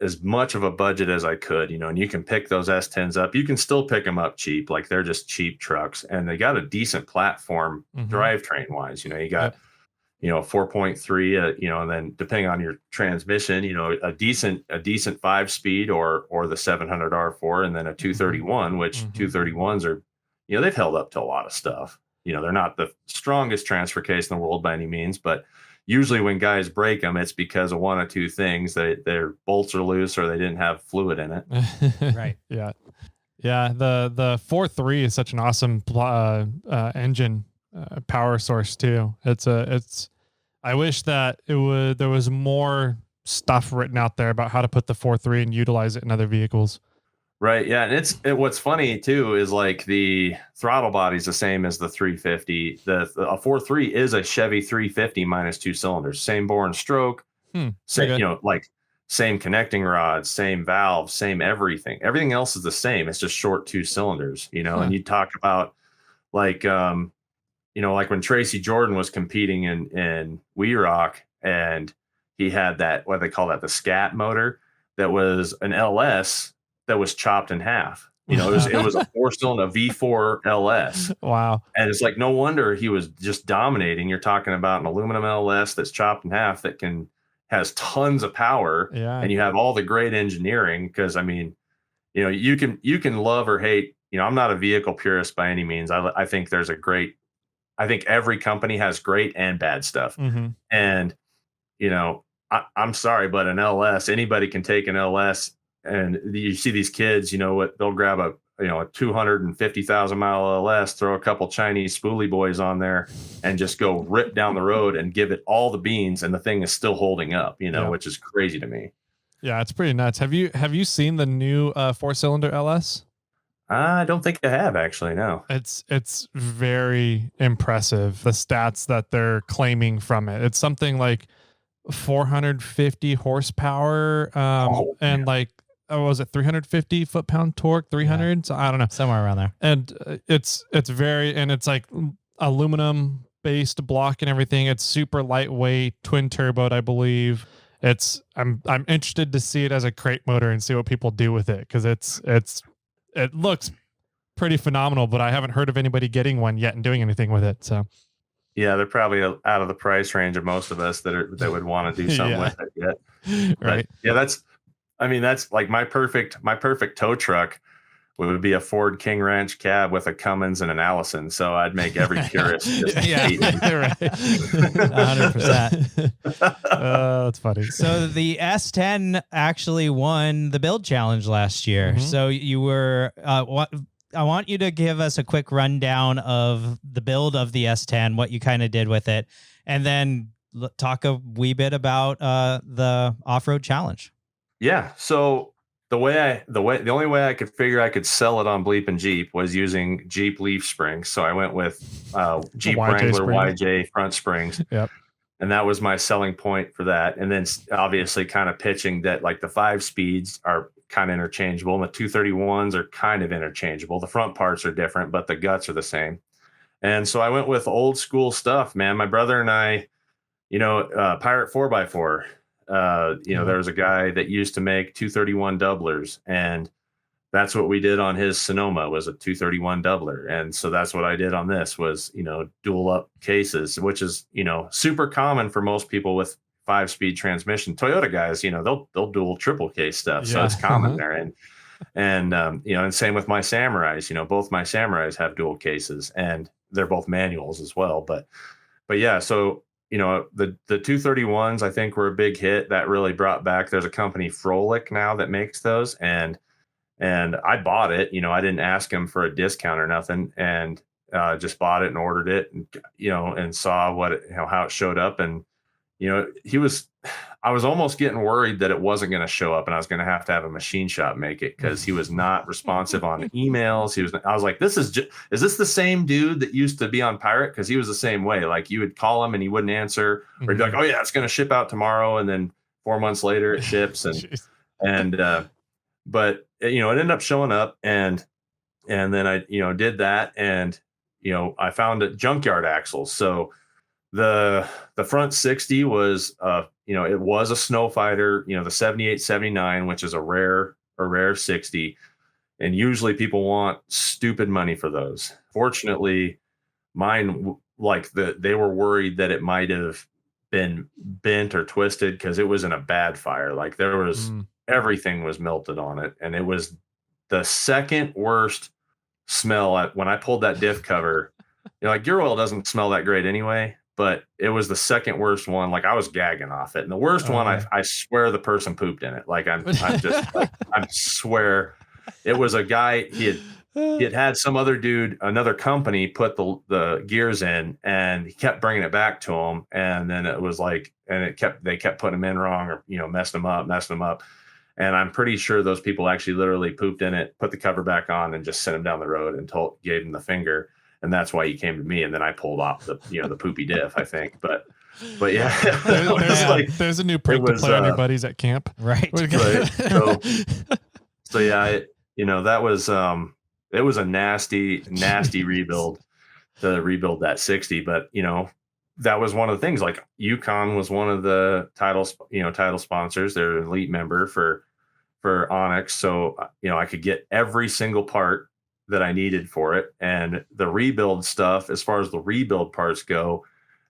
as much of a budget as I could, and you can pick those S10s up. You can still pick them up cheap. Like they're just cheap trucks, and they got a decent platform drivetrain wise. You got, 4.3, and then depending on your transmission, a decent 5-speed or the 700 R4, and then a 231, which 231s are, they've held up to a lot of stuff. They're not the strongest transfer case in the world by any means, but usually when guys break them, it's because of one of two things: their bolts are loose or they didn't have fluid in it. Right. Yeah. The 4.3 is such an awesome engine power source too. I wish that there was more stuff written out there about how to put the 4.3 and utilize it in other vehicles. Right. Yeah. And what's funny too is like the throttle body is the same as the 350. A 4.3 is a Chevy 350 minus 2 cylinders, same bore and stroke, same, like same connecting rods, same valves, same everything. Everything else is the same. It's just short 2 cylinders, and you talk about like, like when Tracy Jordan was competing in We Rock, and he had that, what they call that, the scat motor that was an LS that was chopped in half. It was a 4-cylinder V4 LS. Wow. And it's like, no wonder he was just dominating. You're talking about an aluminum LS that's chopped in half that has tons of power. Yeah. And you have all the great engineering. Cause I mean, you can love or hate, I'm not a vehicle purist by any means. I think I think every company has great and bad stuff. And, I'm sorry, but an LS, anybody can take an LS. And you see these kids, they'll grab a 250,000 mile LS, throw a couple Chinese spoolie boys on there and just go rip down the road and give it all the beans. And the thing is still holding up, which is crazy to me. Yeah. It's pretty nuts. Have you seen the new 4-cylinder LS? I don't think I have, actually. No. It's very impressive. The stats that they're claiming from it. It's something like 450 horsepower. And like, was it 350 foot-pound torque, 300? Yeah. So I don't know, somewhere around there. And it's like aluminum based block and everything. It's super lightweight, twin turboed, I believe. I'm interested to see it as a crate motor and see what people do with it, because it looks pretty phenomenal, but I haven't heard of anybody getting one yet and doing anything with it. So yeah, they're probably out of the price range of most of us that would want to do something with it yet. Right. But yeah, that's like my perfect tow truck would be a Ford King Ranch cab with a Cummins and an Allison. So I'd make every purist just hate me. Right. 100%. That's funny. So the S10 actually won the build challenge last year. So you were, I want you to give us a quick rundown of the build of the S10, what you kind of did with it, and then talk a wee bit about the off-road challenge. Yeah. So the only way I could figure I could sell it on BleepinJeep was using Jeep leaf springs. So I went with Jeep Wrangler YJ front springs. Yep. And that was my selling point for that. And then obviously kind of pitching that like the 5 speeds are kind of interchangeable and the 231s are kind of interchangeable. The front parts are different, but the guts are the same. And so I went with old school stuff, man. My brother and I, Pirate 4x4. There was a guy that used to make 231 doublers, and that's what we did on his Sonoma was a 231 doubler. And so that's what I did on this was, dual up cases, which is, super common for most people with 5-speed transmission. Toyota guys, they'll dual triple case stuff. So it's common there. And same with my Samurais, both my Samurais have dual cases and they're both manuals as well. But yeah, so the 231s, I think, were a big hit that really brought back. There's a company, Froelich, now that makes those. And I bought it, I didn't ask him for a discount or nothing, and just bought it and ordered it and, and saw how it showed up. And, I was almost getting worried that it wasn't going to show up and I was going to have a machine shop make it because he was not responsive on emails. I was like, is this the same dude that used to be on Pirate? Cause he was the same way. Like you would call him and he wouldn't answer, or he'd be like, oh yeah, it's going to ship out tomorrow. And then 4 months later it ships. But it ended up showing up and then I, did that. And, I found a junkyard axles. So the front 60 was it was a snow fighter, the 78, 79, which is a rare 60. And usually people want stupid money for those. Fortunately, mine, they were worried that it might have been bent or twisted because it was in a bad fire. Like there was everything was melted on it, and it was the second worst smell when I pulled that diff cover. Gear oil doesn't smell that great anyway, but it was the second worst one. Like I was gagging off it, and the worst one, I swear the person pooped in it. Like I'm just I swear it was a guy. He had some other dude, another company, put the gears in, and he kept bringing it back to him. And then it was like, they kept putting them in wrong, or, messing them up. And I'm pretty sure those people actually literally pooped in it, put the cover back on, and just sent him down the road and gave him the finger. And that's why he came to me. And then I pulled off the poopy diff, I think. But yeah, there's a new prank to play on your buddies at camp. Right. Right. So yeah, that was, it was a nasty rebuild to rebuild that 60. But, that was one of the things. Like Yukon was one of the title sponsors. They're an elite member for OnX. So, I could get every single part that I needed for it. And the rebuild stuff, as far as the rebuild parts go,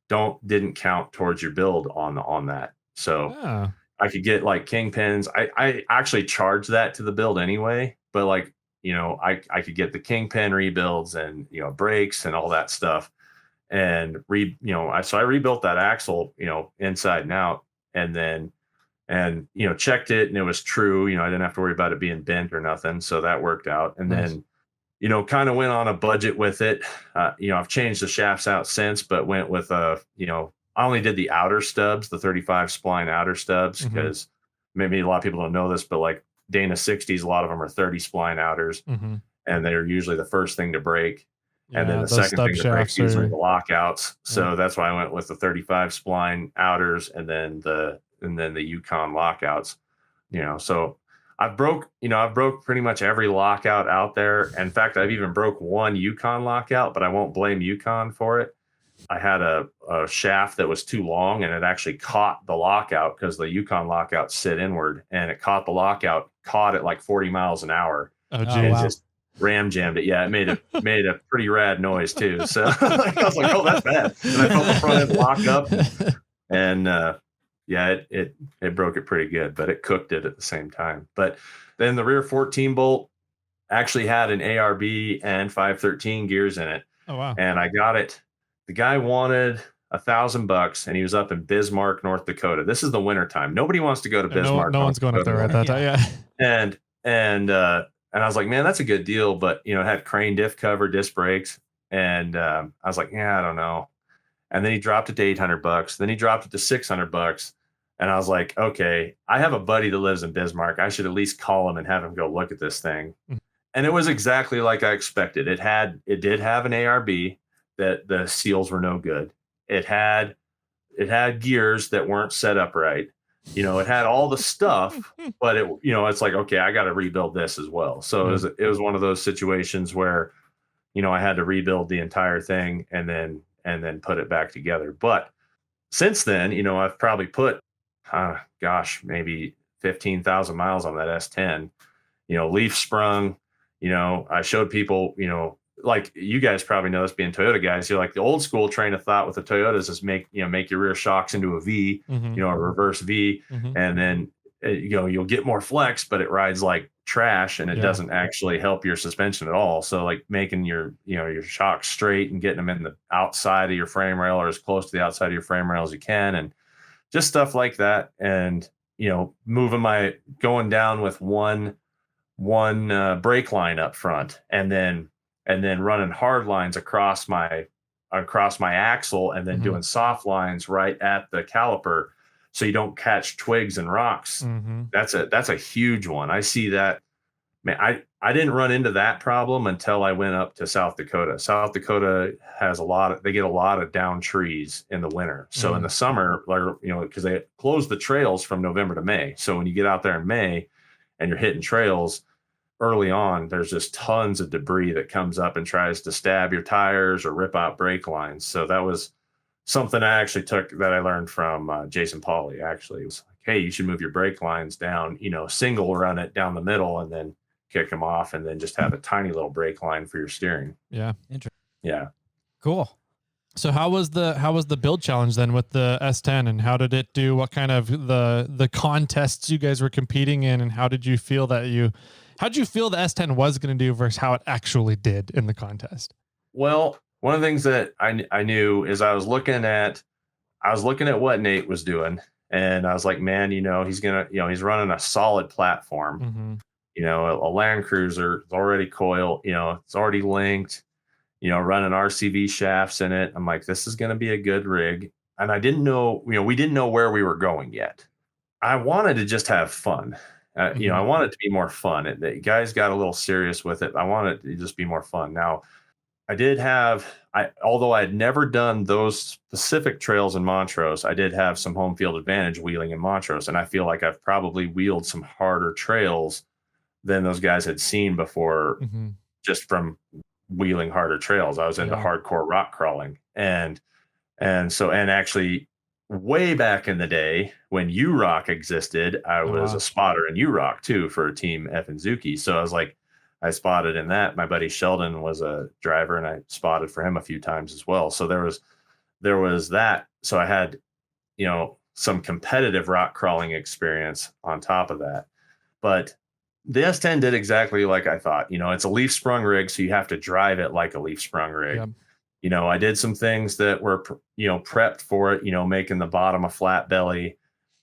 didn't count towards your build on that. So I could get like kingpins. I actually charged that to the build anyway, but I could get the kingpin rebuilds and, brakes and all that stuff. And so I rebuilt that axle, inside and out, and then, checked it, and it was true. I didn't have to worry about it being bent or nothing. So that worked out. And nice. Then, kind of went on a budget with it. I've changed the shafts out since, but went with I only did the outer stubs, the 35 spline outer stubs, because maybe a lot of people don't know this, but like Dana 60s, a lot of them are 30 spline outers, and they're usually the first thing to break. Yeah, and then the second thing to break is usually the lockouts. So that's why I went with the 35 spline outers and then the Yukon lockouts. So I've broke pretty much every lockout out there. In fact, I've even broke one Yukon lockout, but I won't blame Yukon for it. I had a shaft that was too long, and it actually caught the lockout because the Yukon lockouts sit inward, and it caught the lockout, caught it like 40 miles an hour. Oh, geez. And just ram jammed it. Yeah, it made a pretty rad noise too. So I was like, oh, that's bad. And I felt the front end lock up, and it broke it pretty good, but it cooked it at the same time. But then the rear 14 bolt actually had an ARB and 513 gears in it. Oh wow! And I got it. The guy wanted $1,000, and he was up in Bismarck, North Dakota. This is the wintertime. Nobody wants to go to Bismarck. No one's going up there at that time. Yeah. And I was like, man, that's a good deal. But, it had crane diff cover, disc brakes. And I was like, yeah, I don't know. And then he dropped it to $800. Then he dropped it to $600. And I was like, okay, I have a buddy that lives in Bismarck. I should at least call him and have him go look at this thing. And it was exactly like I expected. It did have an ARB, that the seals were no good. It had gears that weren't set up right. It had all the stuff, but it's like, okay, I got to rebuild this as well. So it was one of those situations where, I had to rebuild the entire thing and then put it back together. But since then, I've probably put, maybe 15,000 miles on that S10, leaf sprung, I showed people, like you guys probably know this being Toyota guys, you're like the old school train of thought with the Toyotas is make your rear shocks into a V, a reverse V. And then, you'll get more flex, but it rides like trash and it doesn't actually help your suspension at all. So like making your shocks straight and getting them in the outside of your frame rail or as close to the outside of your frame rail as you can. And just stuff like that. And, going down with one brake line up front and then running hard lines across my axle and then doing soft lines right at the caliper so you don't catch twigs and rocks. That's a huge one. I see that. Man, I didn't run into that problem until I went up to South Dakota. South Dakota has they get a lot of down trees in the winter. So in the summer, because they close the trails from November to May. So when you get out there in May and you're hitting trails, early on, there's just tons of debris that comes up and tries to stab your tires or rip out brake lines. So that was something I actually took that I learned from Jason Pauly. Actually, it was like, hey, you should move your brake lines down, single run it down the middle and then kick them off, and then just have a tiny little brake line for your steering. Yeah. Interesting. Yeah. Cool. So how was the build challenge then with the S10, and how did it do? What kind of the contests you guys were competing in, and how did you feel the S10 was going to do versus how it actually did in the contest? Well, one of the things that I knew is I was looking at what Nate was doing, and I was like, man, he's running a solid platform, a Land Cruiser, it's already coiled, it's already linked, running RCV shafts in it. I'm like, this is going to be a good rig. And I didn't know, we didn't know where we were going yet. I wanted to just have fun. I wanted it to be more fun. The guys got a little serious with it. I wanted it to just be more fun. Now, although I had never done those specific trails in Montrose, I did have some home field advantage wheeling in Montrose. And I feel like I've probably wheeled some harder trails than those guys had seen before, just from wheeling harder trails. I was into hardcore rock crawling. And actually way back in the day when U-Rock existed, I was a spotter in U-Rock too for Team F and Zuki. So I was like, I spotted in that. My buddy Sheldon was a driver, and I spotted for him a few times as well. So there was that. So I had, some competitive rock crawling experience on top of that. But the S10 did exactly like I thought. It's a leaf sprung rig, so you have to drive it like a leaf sprung rig. Yep. I did some things that were, prepped for it, making the bottom a flat belly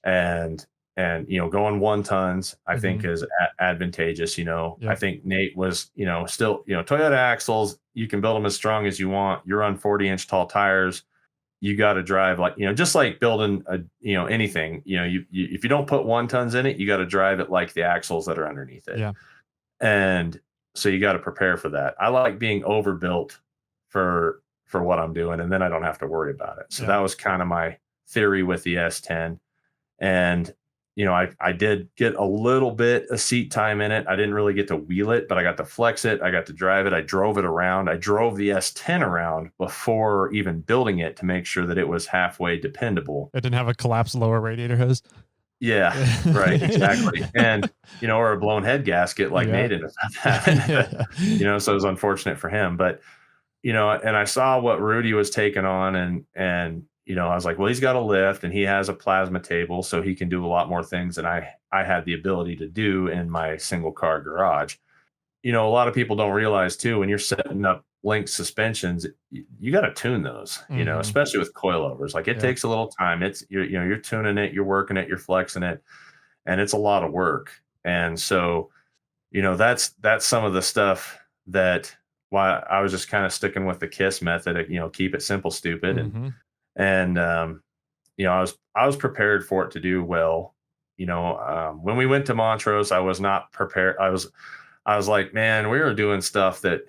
and going 1 tons, I think is advantageous. Yep. I think Nate was, still, Toyota axles, you can build them as strong as you want. You run 40-inch tall tires. You got to drive like, just like building anything, if you don't put 1 tons in it, you got to drive it like the axles that are underneath it. Yeah. And so you got to prepare for that. I like being overbuilt for what I'm doing, and then I don't have to worry about it. So that was kind of my theory with the S10. And, I did get a little bit of seat time in it. I didn't really get to wheel it, but I got to flex it. I got to drive it. I drove it around. I drove the S10 around before even building it to make sure that it was halfway dependable. It didn't have a collapsed lower radiator hose. Yeah, right. Exactly. And, or a blown head gasket like Nate ended up having, so it was unfortunate for him, but, and I saw what Rudy was taking on, and, I was like, well, he's got a lift and he has a plasma table, so he can do a lot more things than I had the ability to do in my single car garage. A lot of people don't realize too, when you're setting up linked suspensions, you got to tune those, especially with coilovers. Like it takes a little time. It's, you're tuning it, you're working it, you're flexing it, and it's a lot of work. And so, that's some of the stuff that why I was just kind of sticking with the KISS method, keep it simple, stupid. And I was prepared for it to do well. When we went to Montrose, I was not prepared. I was like, man, we were doing stuff that,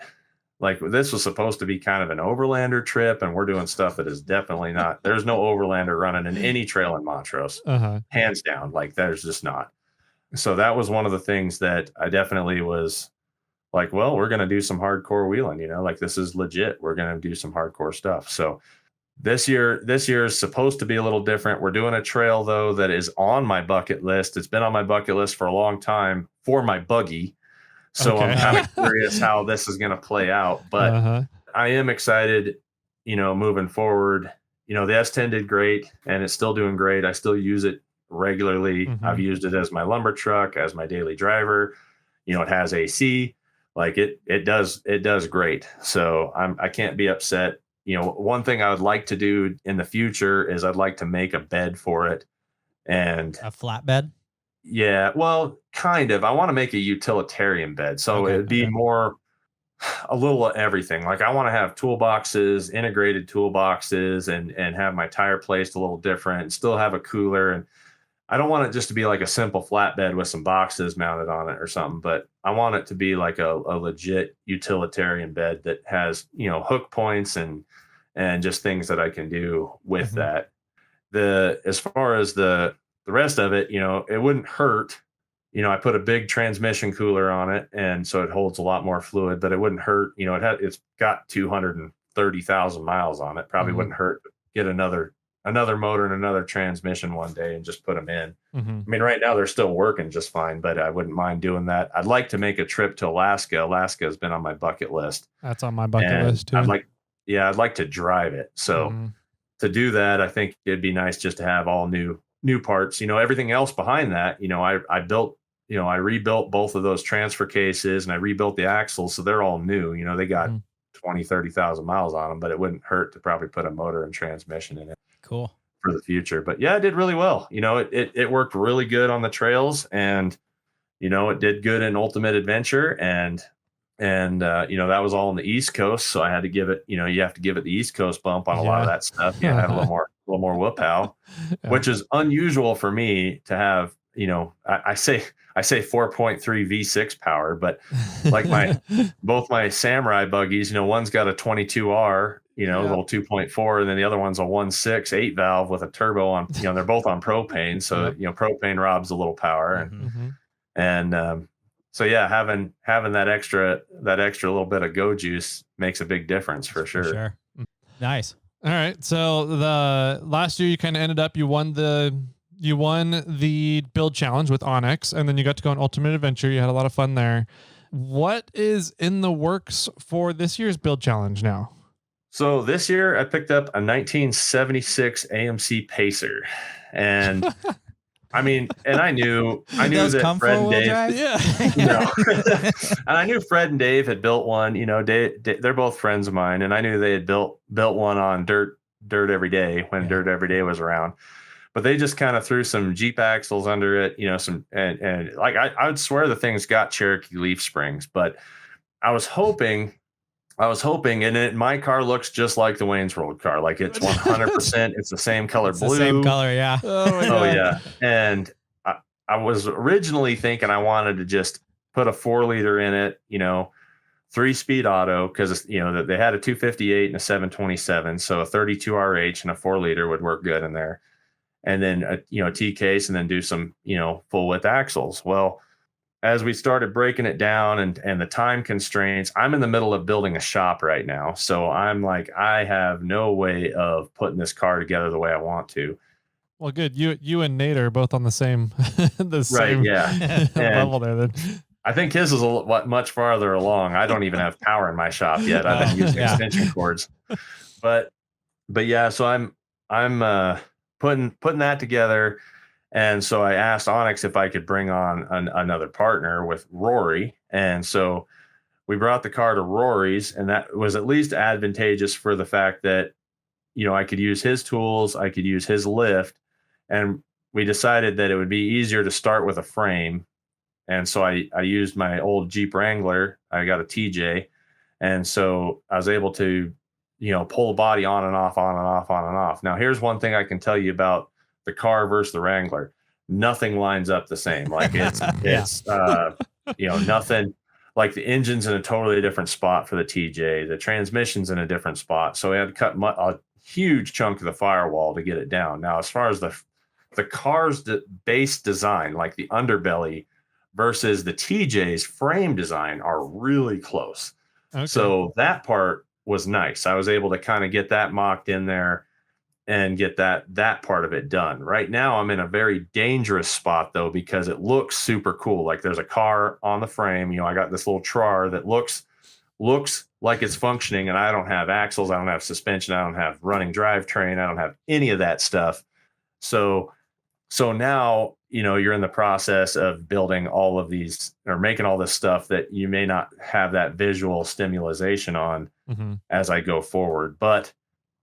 like, this was supposed to be kind of an overlander trip, and we're doing stuff that is definitely not. There's no overlander running in any trail in Montrose, hands down. Like, there's just not. So that was one of the things that I definitely was like, well, we're going to do some hardcore wheeling, like this is legit. We're going to do some hardcore stuff. So this year is supposed to be a little different. We're doing a trail though that is on my bucket list. It's been on my bucket list for a long time for my buggy. So I'm kind of curious how this is going to play out, but I am excited, moving forward. The S10 did great, and it's still doing great. I still use it regularly. I've used it as my lumber truck, as my daily driver. It has AC. Like it does great. So I can't be upset. One thing I would like to do in the future is I'd like to make a bed for it, and a flat bed. Yeah, well, kind of. I want to make a utilitarian bed, so it'd be more a little of everything. Like I want to have toolboxes, integrated toolboxes, and have my tire placed a little different, and still have a cooler. And I don't want it just to be like a simple flatbed with some boxes mounted on it or something, but I want it to be like a legit utilitarian bed that has, hook points and just things that I can do with that. As far as the rest of it, it wouldn't hurt. I put a big transmission cooler on it, and so it holds a lot more fluid, but it wouldn't hurt. It's got 230,000 miles on it. Probably wouldn't hurt to get another motor and another transmission one day and just put them in. Mm-hmm. I mean, right now they're still working just fine, but I wouldn't mind doing that. I'd like to make a trip to Alaska. Alaska has been on my bucket list. That's on my bucket list too. I'd like to drive it. So to do that, I think it'd be nice just to have all new parts. You know, everything else behind that, you know, I rebuilt both of those transfer cases and I rebuilt the axles. So they're all new. You know, they got 20, 30,000 miles on them, but it wouldn't hurt to probably put a motor and transmission in it. Cool. For the future. But yeah, it did really well. You know, it worked really good on the trails, and you know, it did good in Ultimate Adventure, and you know, that was all on the East Coast, so I had to give it, you know, you have to give it the East Coast bump on a lot of that stuff. Yeah, have a little more whoop pow, which is unusual for me to have. You know, I say 4.3 V6 power, but like both my Samurai buggies, you know, one's got a 22R, you know, a little 2.4, and then the other one's a 1.6 8 valve with a turbo on, you know, they're both on propane. So, you know, propane robs a little power. And so yeah, having that extra little bit of go juice makes a big difference for sure. Nice. All right. So the last year you kind of ended up, you won the build challenge with OnX, and then you got to go on Ultimate Adventure. You had a lot of fun there. What is in the works for this year's build challenge now? So this year I picked up a 1976 AMC Pacer, and I mean, and I knew that Fred and Dave, you know, and I knew Fred and Dave had built one. You know, they're both friends of mine, and I knew they had built one on dirt every day when dirt every day was around. But they just kind of threw some Jeep axles under it, you know, and like I would swear the thing's got Cherokee leaf springs, but I was hoping, and my car looks just like the Wayne's World car. Like it's 100%. It's the same color blue. The same color, yeah. Oh yeah. And I was originally thinking I wanted to just put a 4-liter in it, you know, 3-speed auto, because you know they had a 258 and a 727, so a 32 RH and a 4-liter would work good in there. And then a T case, and then do some, you know, full width axles. Well, as we started breaking it down and the time constraints, I'm in the middle of building a shop right now. So I'm like, I have no way of putting this car together the way I want to. Well, good. You and Nate are both on the same right, yeah. level there then. I think his is much farther along. I don't even have power in my shop yet. I've been using extension cords. But yeah, so I'm putting that together. And so I asked OnX if I could bring on another partner with Rory. And so we brought the car to Rory's, and that was at least advantageous for the fact that, you know, I could use his tools, I could use his lift, and we decided that it would be easier to start with a frame. And so I used my old Jeep Wrangler. I got a TJ. And so I was able to, you know, pull the body on and off, on and off, on and off. Now, here's one thing I can tell you about the car versus the Wrangler. Nothing lines up the same. Like it's you know, nothing, like the engine's in a totally different spot for the TJ. The transmission's in a different spot. So we had to cut a huge chunk of the firewall to get it down. Now, as far as the car's base design, like the underbelly versus the TJ's frame design, are really close. Okay. So that part was nice. I was able to kind of get that mocked in there and get that part of it done. Right now I'm in a very dangerous spot though, because it looks super cool. Like there's a car on the frame, you know, I got this little char that looks like it's functioning, and I don't have axles, I don't have suspension, I don't have running drivetrain, I don't have any of that stuff. So now, you know, you're in the process of building all of these, or making all this stuff that you may not have that visual stimulation on as I go forward. But,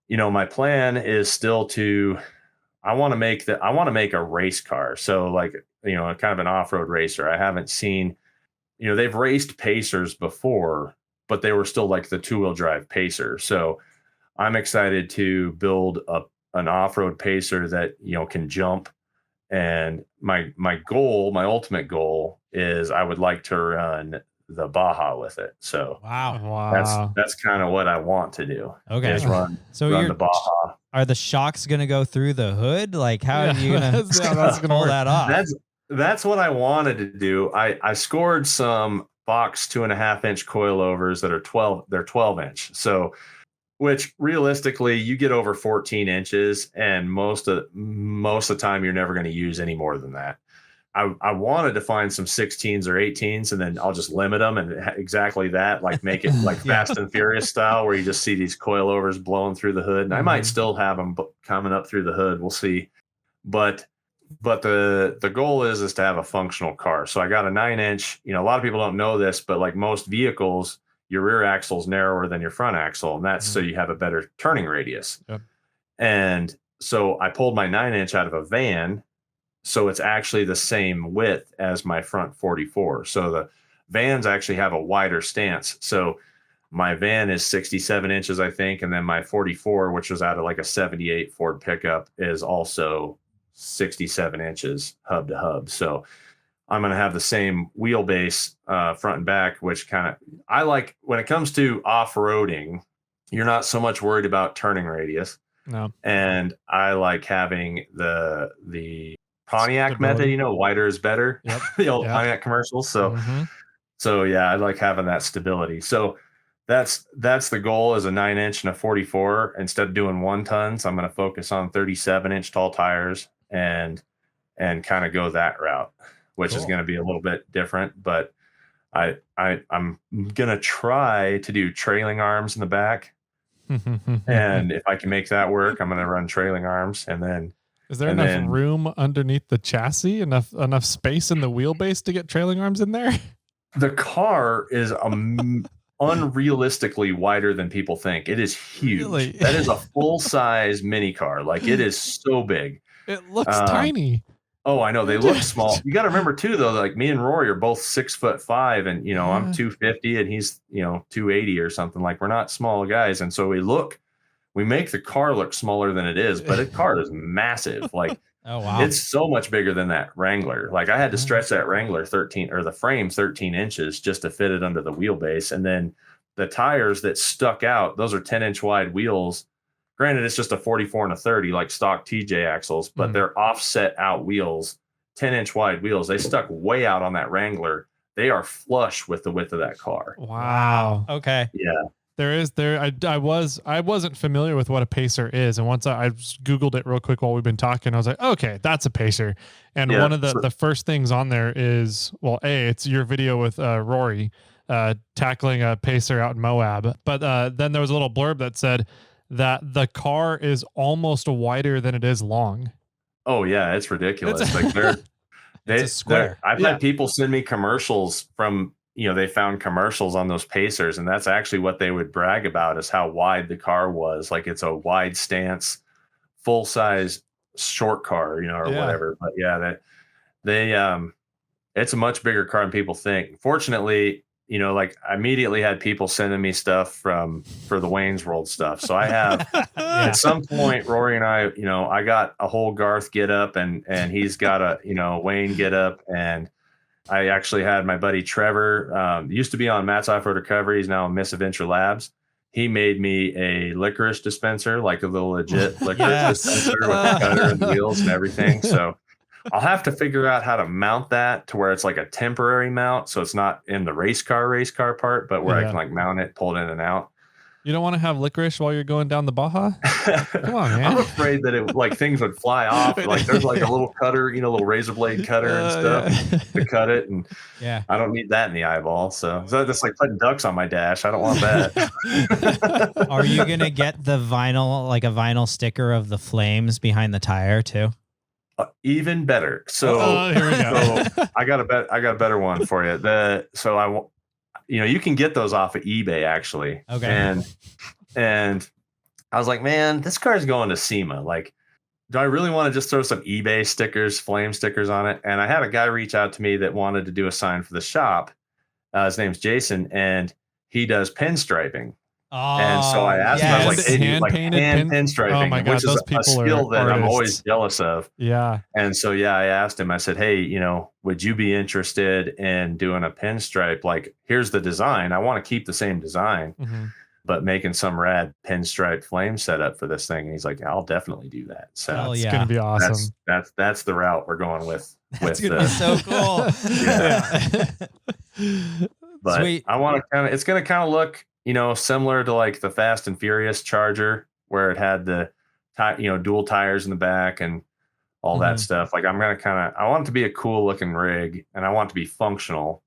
you know, my plan is still I want to make a race car. So like, you know, kind of an off-road racer. I haven't seen, you know, they've raced Pacers before, but they were still like the 2-wheel drive Pacer. So I'm excited to build an off-road Pacer that, you know, can jump. And my ultimate goal is I would like to run the Baja with it. So wow. That's kind of what I want to do. Okay. Is run the Baja. Are the shocks going to go through the hood? Like how are you going to pull that off? That's what I wanted to do. I scored some Fox 2.5-inch coilovers that are 12 inch. So which realistically you get over 14 inches, and most of the time you're never going to use any more than that. I wanted to find some 16s or 18s, and then I'll just limit them and exactly that, like make it like Fast and Furious style, where you just see these coilovers blowing through the hood. And I might still have them coming up through the hood. We'll see. But the goal is to have a functional car. So I got a 9-inch. You know, a lot of people don't know this, but like most vehicles, your rear axle is narrower than your front axle, and that's so you have a better turning radius. Yep. And so I pulled my 9-inch out of a van. So it's actually the same width as my front 44. So the vans actually have a wider stance. So my van is 67 inches, I think. And then my 44, which was out of like a 78 Ford pickup, is also 67 inches hub to hub. So I'm going to have the same wheelbase front and back, which kind of, I like when it comes to off-roading, you're not so much worried about turning radius. No. And I like having the Pontiac method, you know, wider is better. Yep. The old Pontiac commercials. So, so yeah, I like having that stability. So that's the goal, is a 9-inch and a 44. Instead of doing 1 tons, I'm going to focus on 37-inch tall tires and kind of go that route, which is going to be a little bit different. But I'm going to try to do trailing arms in the back. And if I can make that work, I'm going to run trailing arms. And then, is there enough room underneath the chassis, enough space in the wheelbase to get trailing arms in there? The car is unrealistically wider than people think. It is huge. Really? That is a full-size mini car. Like, it is so big. It looks tiny. Oh, I know. They look small. You got to remember too, though, like me and Rory are both 6'5", and you know, I'm 250 and he's, you know, 280 or something. Like, we're not small guys. And so we make the car look smaller than it is, but the car is massive. Like, oh wow, it's so much bigger than that Wrangler. Like, I had to stretch that Wrangler the frame 13 inches just to fit it under the wheelbase. And then the tires that stuck out, those are 10-inch wide wheels. Granted, it's just a 44 and a 30, like stock TJ axles, but they're offset out wheels, 10-inch wide wheels. They stuck way out on that Wrangler. They are flush with the width of that car. Wow. Okay. Yeah. I wasn't familiar with what a Pacer is, and once I Googled it real quick while we've been talking, I was like, okay, that's a Pacer. And one of the first things on there is, well, it's your video with Rory tackling a Pacer out in Moab. But then there was a little blurb that said that the car is almost wider than it is long. Oh yeah, it's ridiculous. Like it's a square. I've had people send me commercials from, you know, they found commercials on those Pacers, and that's actually what they would brag about, is how wide the car was. Like, it's a wide stance, full size short car, you know, or whatever. But yeah, it's a much bigger car than people think. Fortunately, you know, like, I immediately had people sending me stuff for the Wayne's World stuff. So I have at some point, Rory and I, you know, I got a whole Garth get up, and he's got a, you know, Wayne get up, and I actually had my buddy Trevor, used to be on Matt's Off-Road Recovery. He's now on Misadventure Labs. He made me a licorice dispenser, like a little legit licorice dispenser with the cutter and the wheels and everything. So I'll have to figure out how to mount that to where it's like a temporary mount. So it's not in the race car part, but where I can like mount it, pull it in and out. You don't want to have licorice while you're going down the Baja? Come on, man. I'm afraid that it, like, things would fly off. Like, there's like a little cutter, you know, little razor blade cutter and stuff to cut it. And I don't need that in the eyeball. So that's like putting ducks on my dash. I don't want that. Are you going to get the vinyl, like a vinyl sticker of the flames behind the tire too? Even better. So, here we go. So I got a better one for you. You know, you can get those off of eBay, actually. Okay. And I was like, man, this car is going to SEMA. Like, do I really want to just throw some eBay stickers, flame stickers on it? And I had a guy reach out to me that wanted to do a sign for the shop. His name's Jason, and he does pinstriping. And so I asked him, I was like, hey, dude, like hand pinstriping, oh my God, which is a skill that I'm always jealous of. Yeah. And so, I asked him, I said, hey, you know, would you be interested in doing a pinstripe? Like, here's the design. I want to keep the same design, but making some rad pinstripe flame setup for this thing. And he's like, I'll definitely do that. So it's going to be awesome. That's the route we're going with. That's going to be so cool. But sweet. I want to it's going to kind of look, similar to like the Fast and Furious Charger, where it had the dual tires in the back and all that stuff. Like, I'm gonna I want it to be a cool looking rig, and I want it to be functional.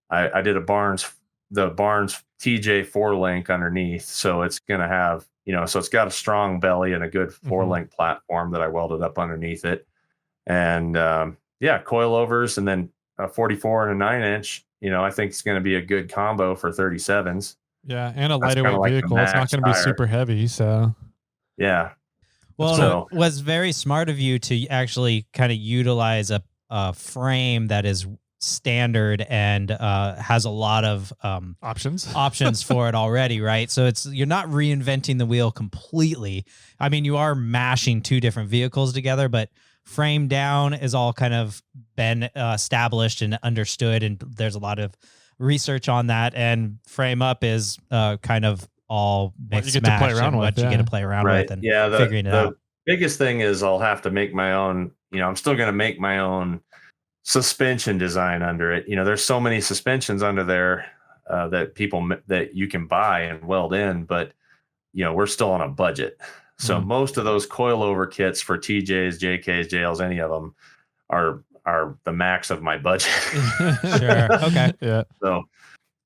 I did the Barnes TJ 4-link underneath, so it's gonna have so it's got a strong belly and a good 4-link platform that I welded up underneath it, and coilovers, and then a 44 and a 9-inch. I think it's going to be a good combo for 37s. Yeah, and a lighter weight vehicle. It's not going to be super heavy, so yeah. Well, it was very smart of you to actually kind of utilize a frame that is standard and has a lot of options for it already, right? So you're not reinventing the wheel completely. I mean, you are mashing two different vehicles together, but frame down is all kind of been established and understood, and there's a lot of research on that. And frame up is kind of all mixed you get to play around with, what you get to play around with, and figuring it out. The biggest thing is I'll have to make my own. I'm still going to make my own suspension design under it. There's so many suspensions under there that you can buy and weld in, but we're still on a budget. So most of those coilover kits for TJs, JKs, JLs, any of them are the max of my budget. Sure. Okay. Yeah.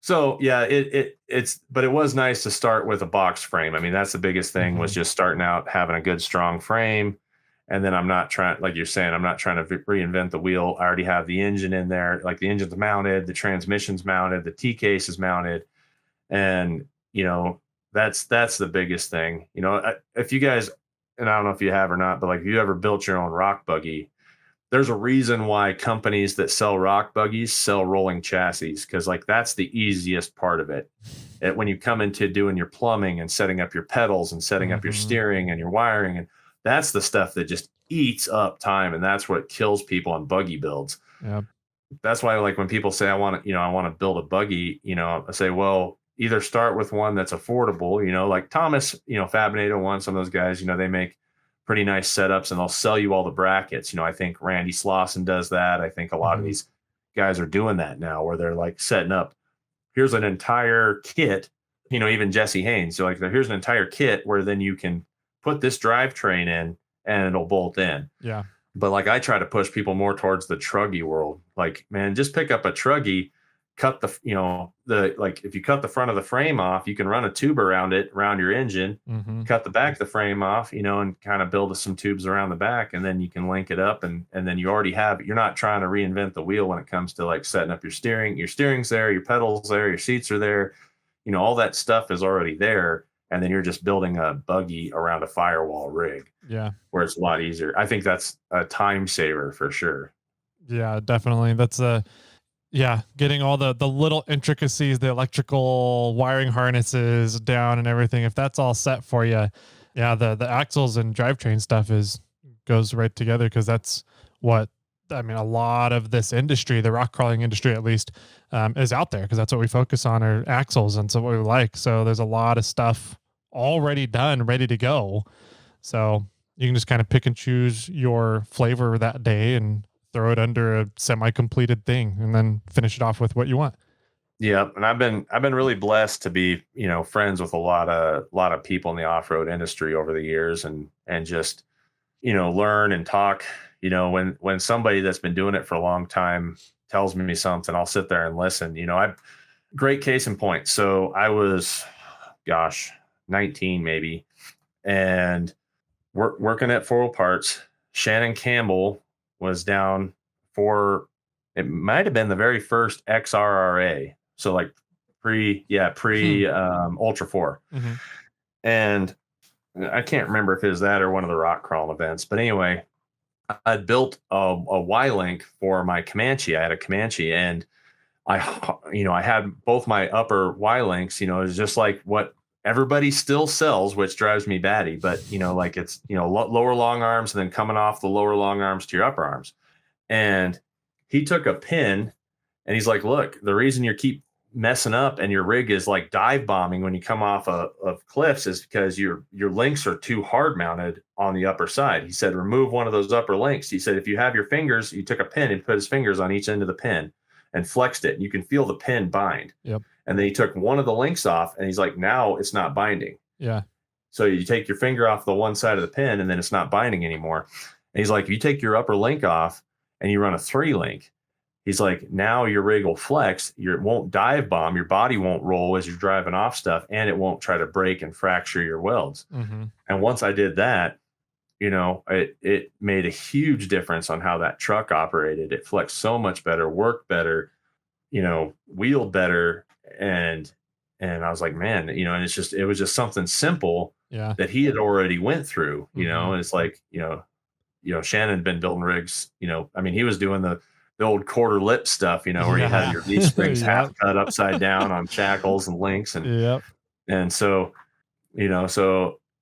So yeah, but it was nice to start with a box frame. I mean, that's the biggest thing was just starting out, having a good, strong frame. And then I'm not trying, like you're saying, I'm not trying to reinvent the wheel. I already have the engine in there. Like, the engine's mounted, the transmission's mounted, the T case is mounted. And, that's the biggest thing. If you guys, and I don't know if you have or not, but like, if you ever built your own rock buggy, there's a reason why companies that sell rock buggies sell rolling chassis, because like, that's the easiest part of it. When you come into doing your plumbing and setting up your pedals and setting up your steering and your wiring, and that's the stuff that just eats up time, and that's what kills people on buggy builds. Yeah. That's why, like, when people say I want to build a buggy, I say, well, either start with one that's affordable, like Thomas, Fabinator One, some of those guys, they make pretty nice setups and they'll sell you all the brackets. I think Randy Slauson does that. I think a lot of these guys are doing that now, where they're like setting up, here's an entire kit, even Jesse Haynes. So like, here's an entire kit where then you can put this drivetrain in and it'll bolt in. Yeah. But like, I try to push people more towards the truggy world. Like, man, just pick up a truggy, cut if you cut the front of the frame off, you can run a tube around your engine, cut the back of the frame off, and kind of build some tubes around the back, and then you can link it up, and then you already have, you're not trying to reinvent the wheel when it comes to like setting up your steering's there, your pedals there, your seats are there, all that stuff is already there. And then you're just building a buggy around a firewall rig. Yeah. Where it's a lot easier. I think that's a time saver for sure. Yeah, definitely. That's getting all the little intricacies, the electrical wiring harnesses down and everything. If that's all set for you, yeah, the axles and drivetrain stuff goes right together, because that's what, I mean, a lot of this industry, the rock crawling industry at least, is out there, because that's what we focus on, are axles, and so what we like. So there's a lot of stuff already done, ready to go. So you can just kind of pick and choose your flavor that day and throw it under a semi-completed thing, and then finish it off with what you want. Yeah, and I've been really blessed to be friends with a lot of people in the off-road industry over the years, and just learn and talk. When somebody that's been doing it for a long time tells me something, I'll sit there and listen. Great case in point. So I was, 19 maybe, and working at 4 Wheel Parts. Shannon Campbell was down for, it might have been the very first XRRA. So like pre Ultra 4. And I can't remember if it was that or one of the rock crawl events, but anyway, I built a Y-link for my Comanche. I had a Comanche, and I had both my upper Y-links, it was just like what everybody still sells, which drives me batty, but like, it's, lower long arms and then coming off the lower long arms to your upper arms. And he took a pin and he's like, look, the reason you keep messing up and your rig is like dive bombing when you come off of cliffs is because your links are too hard mounted on the upper side. He said, remove one of those upper links. He said, if you have your fingers, he took a pin and put his fingers on each end of the pin and flexed it, and you can feel the pin bind. Yep. And then he took one of the links off, and he's like, now it's not binding. Yeah. So you take your finger off the one side of the pin, and then it's not binding anymore. And he's like, if you take your upper link off and you run a 3-link, he's like, now your rig will flex. It won't dive bomb. Your body won't roll as you're driving off stuff, and it won't try to break and fracture your welds. And once I did that, you know, it made a huge difference on how that truck operated. It flexed so much better, worked better, you know, wheeled better. And I was like, man, you know, and it was just something simple that he had already went through, you know, and it's like, you know, Shannon had been building rigs, you know, I mean, he was doing the old quarter lip stuff, you know, where you had your leaf springs half cut upside down on shackles and links. And so,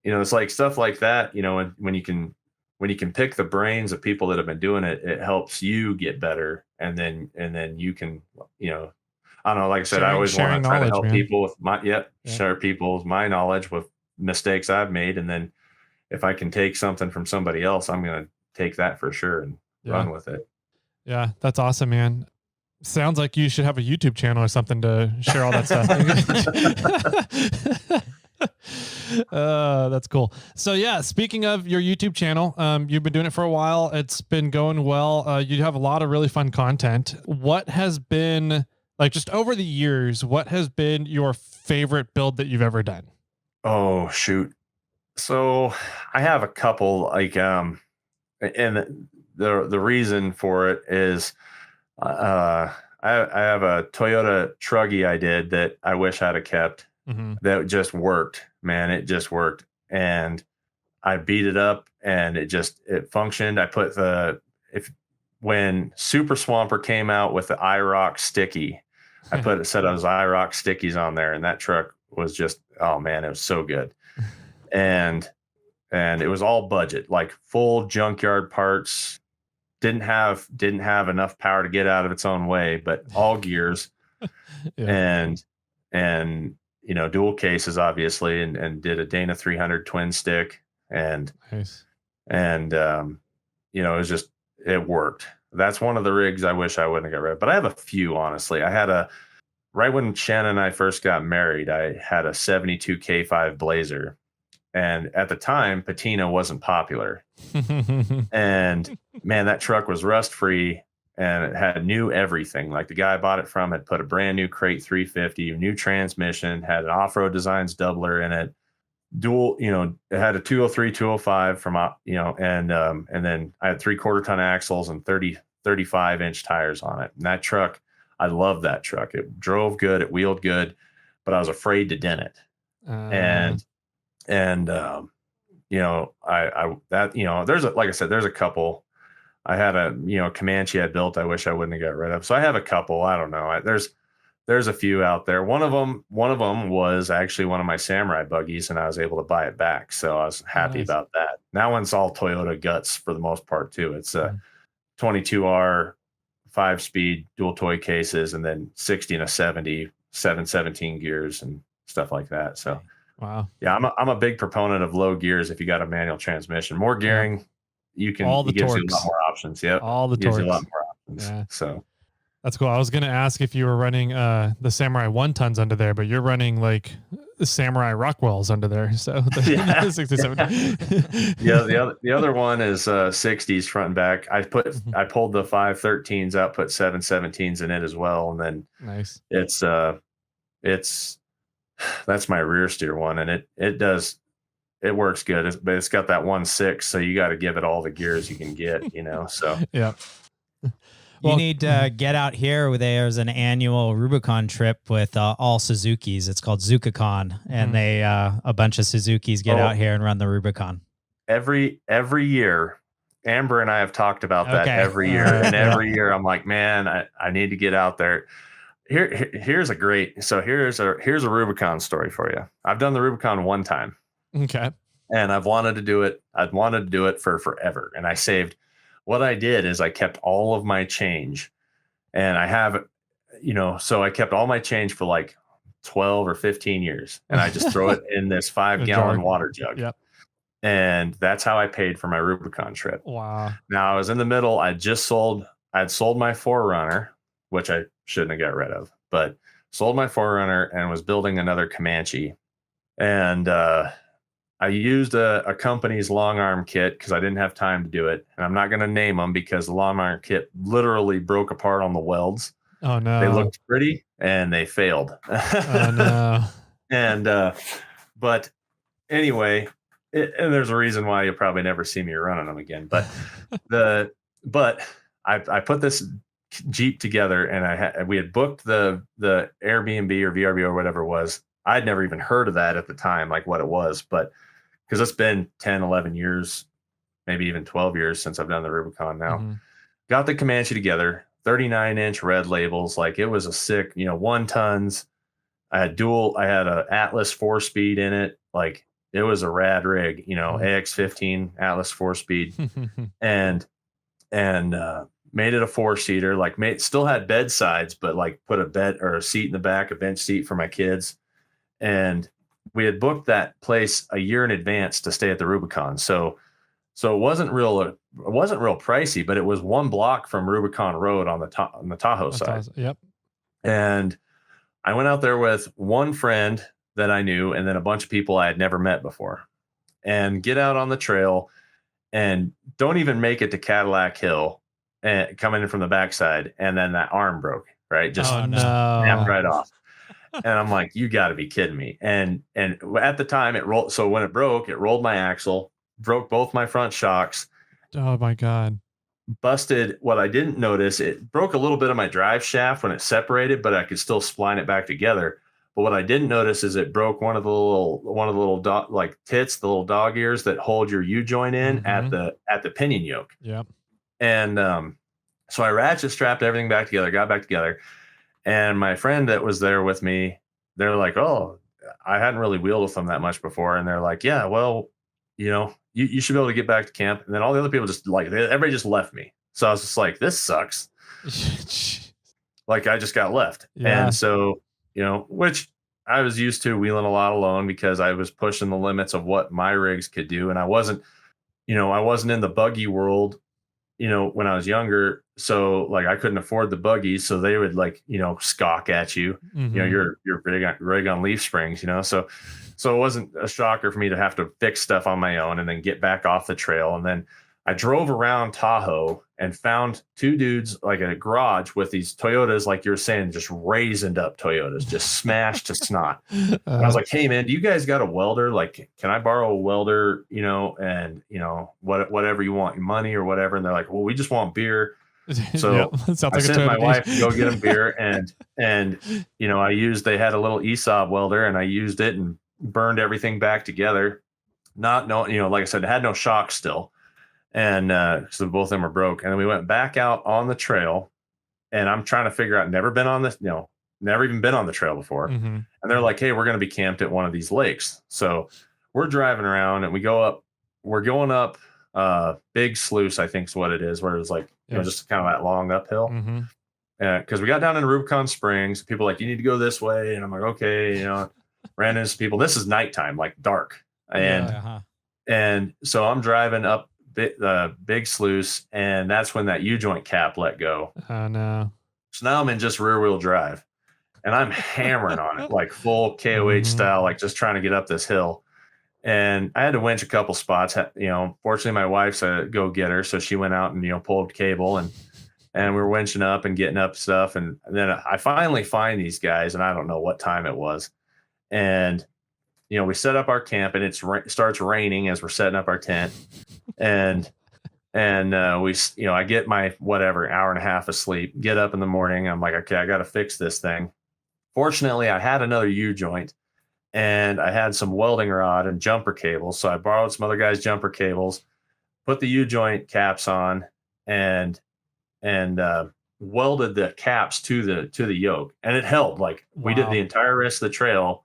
it's like stuff like that, you know, when you can pick the brains of people that have been doing it, it helps you get better. And then you can, you know, I don't know, like I said, I always want to try to help people with share people with my knowledge with mistakes I've made. And then if I can take something from somebody else, I'm going to take that for sure and run with it. Yeah. That's awesome, man. Sounds like you should have a YouTube channel or something to share all that stuff. That's cool. So yeah, speaking of your YouTube channel, you've been doing it for a while. It's been going well. You have a lot of really fun content. What has been, like, just over the years, what has been your favorite build that you've ever done? Oh, shoot. So I have a couple, like, and the reason for it is, I have a Toyota Truggy I did that I wish I'd have kept. That just worked, man. It just worked. And I beat it up and it functioned. I put when Super Swamper came out with the iRock sticky, I put a set of those iRock stickies on there, and that truck was just, oh man, it was so good. And it was all budget, like full junkyard parts. Didn't have enough power to get out of its own way, but all gears. And you know, dual cases, obviously, and did a Dana 300 twin stick, and nice. And you know, it worked. That's one of the rigs I wish I wouldn't have got rid of, but I have a few, honestly. I had right when Shannon and I first got married, I had a 72 K5 Blazer, and at the time, patina wasn't popular. And man, that truck was rust free. And it had new everything. Like the guy I bought it from had put a brand new crate 350, new transmission, had an off-road designs doubler in it, dual, you know, it had a 203, 205 from, you know, and then I had 3/4 ton axles and 35-inch tires on it. And that truck, I loved that truck. It drove good, it wheeled good, but I was afraid to dent it. And you know, there's a couple. I had a, you know, Comanche I built I wish I wouldn't have got rid of. So I have a couple. I don't know. There's a few out there. One of them was actually one of my Samurai buggies, and I was able to buy it back. So I was happy about that. That one's all Toyota guts for the most part too. It's a 22R 5-speed dual toy cases, and then 60 and a 70, 717 gears and stuff like that. So wow. Yeah, I'm a big proponent of low gears if you got a manual transmission. More gearing. It gives you a lot more options. Yeah. All the gives torques. You a lot more options. Yeah. So that's cool. I was going to ask if you were running the Samurai 1-tons under there, but you're running like the Samurai Rockwells under there. So the 67. Yeah. The other one is 60s front and back. I pulled the 513s out, put 717s in it as well. And then nice. That's my rear steer one. And it works good, but it's got that 1.6, so you got to give it all the gears you can get, you know. So yeah, you need to get out here. There's an annual Rubicon trip with all Suzukis. It's called ZukaCon, and they a bunch of Suzukis get out here and run the Rubicon every year. Amber and I have talked about that every year, and every year I'm like, man, I need to get out there. Here's a Rubicon story for you. I've done the Rubicon one time. Okay. And I've wanted to do it. I'd wanted to do it for forever. And I saved. What I did is I kept all of my change, and I have, you know, so I kept all my change for like 12 or 15 years, and I just throw it in this 5-gallon water jug. Yep. And that's how I paid for my Rubicon trip. Wow. Now I was in the middle. I'd sold my 4Runner, which I shouldn't have got rid of, but sold my 4Runner and was building another Comanche. And I used a company's long arm kit because I didn't have time to do it. And I'm not going to name them because the long arm kit literally broke apart on the welds. Oh, no. They looked pretty and they failed. Oh, no. And, but anyway, and there's a reason why you'll probably never see me running them again. But I put this Jeep together, and we had booked the Airbnb or VRBO or whatever it was. I'd never even heard of that at the time, like what it was, but because it's been 10, 11 years, maybe even 12 years since I've done the Rubicon now. Mm-hmm. Got the Comanche together, 39-inch red labels. Like, it was a sick, 1 tons. I had a Atlas 4-speed in it. Like, it was a rad rig, AX15 Atlas 4-speed, and made it a 4-seater. Like, still had bed sides, but like put a bed or a seat in the back, a bench seat for my kids. And we had booked that place a year in advance to stay at the Rubicon. So it wasn't real pricey, but it was 1 block from Rubicon Road on the Tahoe side. Yep. And I went out there with one friend that I knew, and then a bunch of people I had never met before, and get out on the trail and don't even make it to Cadillac Hill, and coming in from the backside. And then that arm broke, right? Just snapped right off. And I'm like, you got to be kidding me. And at the time it rolled. So when it broke, it rolled my axle, broke both my front shocks. Oh my God. Busted. What I didn't notice, it broke a little bit of my drive shaft when it separated, but I could still spline it back together. But what I didn't notice is it broke one of the little dog, like tits, the little dog ears that hold your U-joint in at the pinion yoke. Yep. And so I ratchet strapped everything back together, got back together. And my friend that was there with me, they're like, oh, I hadn't really wheeled with them that much before. And they're like, yeah, well, you should be able to get back to camp. And then all the other people just everybody just left me. So I was just like, this sucks. Like, I just got left. Yeah. And so, which I was used to wheeling a lot alone because I was pushing the limits of what my rigs could do. And I wasn't in the buggy world, when I was younger. So like, I couldn't afford the buggies. So they would scock at you, you're rig on leaf springs, so it wasn't a shocker for me to have to fix stuff on my own and then get back off the trail. And then I drove around Tahoe and found 2 dudes, like a garage with these Toyotas, like you were saying, just raisined up Toyotas, just smashed to snot. And I was like, hey man, do you guys got a welder? Like, can I borrow a welder, and whatever you want, your money or whatever. And they're like, well, we just want beer. So I sent my wife to go get them beer, and they had a little ESOB welder, and I used it and burned everything back together. Like I said, it had no shock still. And so both of them were broke. And then we went back out on the trail, and I'm trying to figure out, never even been on the trail before. And they're like, hey, we're going to be camped at one of these lakes. So we're driving around, and we're going up Big Sluice, I think is what it is, where it's like, just kind of that long uphill. Because we got down in Rubicon Springs, people were like, you need to go this way. And I'm like, okay, ran into people. This is nighttime, like dark. And so I'm driving up the Big Sluice, and that's when that U-joint cap let go. Oh no. So now I'm in just rear wheel drive, and I'm hammering on it like full KOH style, like just trying to get up this hill. And I had to winch a couple spots. Fortunately my wife's a go-getter, so she went out and pulled cable, and we were winching up and getting up stuff. And then I finally find these guys, and I don't know what time it was. And we set up our camp, and it starts raining as we're setting up our tent. And I get my hour and a half of sleep, get up in the morning. I'm like, okay, I got to fix this thing. Fortunately, I had another U-joint, and I had some welding rod and jumper cables. So I borrowed some other guys' jumper cables, put the U-joint caps on, and welded the caps to the yoke. And it held. Like, we did the entire rest of the trail,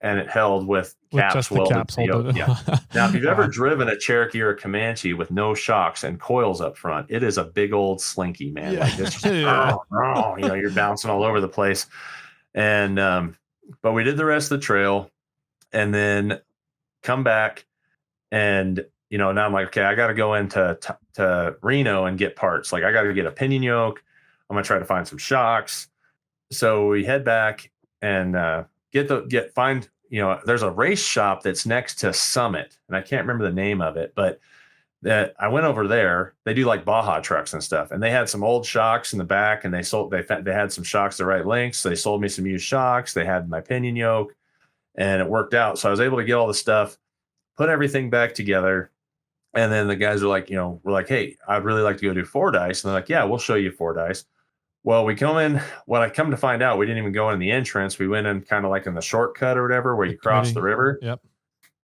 and it held with caps welded to the yoke. Yeah. Now, if you've ever driven a Cherokee or a Comanche with no shocks and coils up front, it is a big old slinky, man. Like, it's just, you're bouncing all over the place. And but we did the rest of the trail, and then come back, and now I'm like, okay, I got to go into to Reno and get parts. Like, I got to get a pinion yoke. I'm gonna try to find some shocks. So we head back. find, there's a race shop that's next to Summit, and I can't remember the name of it, but that I went over there. They do like Baja trucks and stuff, and they had some old shocks in the back, and they had some shocks the right lengths. So they sold me some used shocks. They had my pinion yoke, and it worked out. So I was able to get all the stuff, put everything back together. And then the guys are like, we're like, hey, I'd really like to go do Fordyce. And they're like, yeah, we'll show you Fordyce. Well, we come in. What I come to find out, we didn't even go in the entrance. We went in kind of like in the shortcut or whatever, where you cross the river. Yep.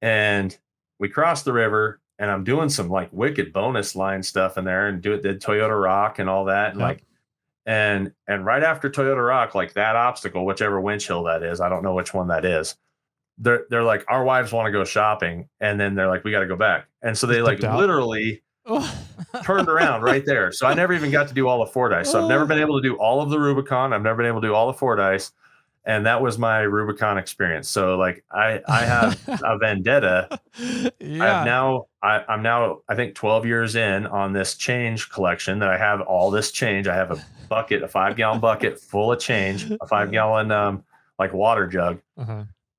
And we crossed the river, and I'm doing some like wicked bonus line stuff in there, and did Toyota Rock and all that. And Yep. and right after Toyota Rock, like that obstacle, whichever winch hill that is, I don't know which one that is. They're like, our wives want to go shopping, and then they're like, we got to go back. And so they like literally turned around right there. So I never even got to do all the Fordyce. So I've never been able to do all of the Rubicon. I've never been able to do all the Fordyce. And that was my Rubicon experience. So like I have a vendetta. Yeah. I'm now I think 12 years in on this change collection that I have all this change. I have a 5-gallon bucket full of change, a 5-gallon like water jug.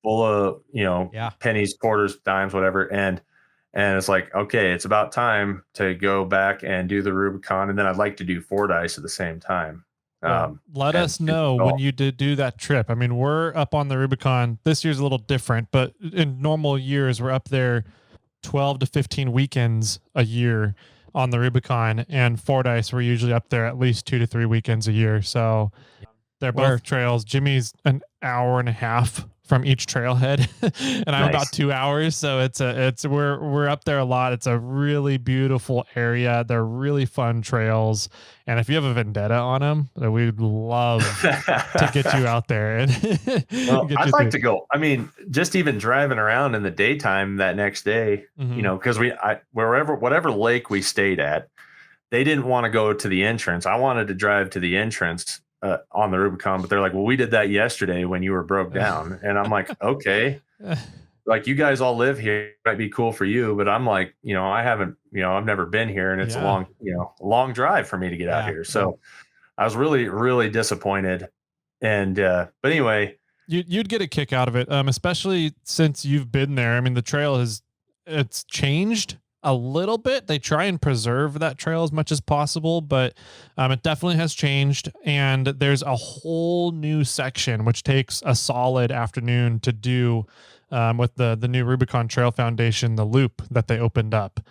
Full of pennies, quarters, dimes, whatever, and it's like, okay, it's about time to go back and do the Rubicon, and then I'd like to do Fordyce at the same time. Let us know when you did do that trip. I mean, we're up on the Rubicon. This year's a little different, but in normal years, we're up there 12 to 15 weekends a year on the Rubicon, and Fordyce, we're usually up there at least 2 to 3 weekends a year. So they're both trails. Jimmy's an hour and a half from each trailhead, and I'm about 2 hours. So we're up there a lot. It's a really beautiful area. They're really fun trails, and if you have a vendetta on them, we'd love to get you out there. And I'd like to go. I mean, just even driving around in the daytime that next day, because whatever lake we stayed at, they didn't want to go to the entrance. I wanted to drive to the entrance on the Rubicon, but they're like, well, we did that yesterday when you were broke down. And I'm like, okay, like you guys all live here, it might be cool for you, but I'm like, I haven't, I've never been here, and it's a long drive for me to get out here. So I was really, really disappointed. And but anyway, you'd get a kick out of it, especially since you've been there. I mean, the trail it's changed a little bit. They try and preserve that trail as much as possible, but it definitely has changed. And there's a whole new section, which takes a solid afternoon to do with the new Rubicon Trail Foundation, the loop that they opened up.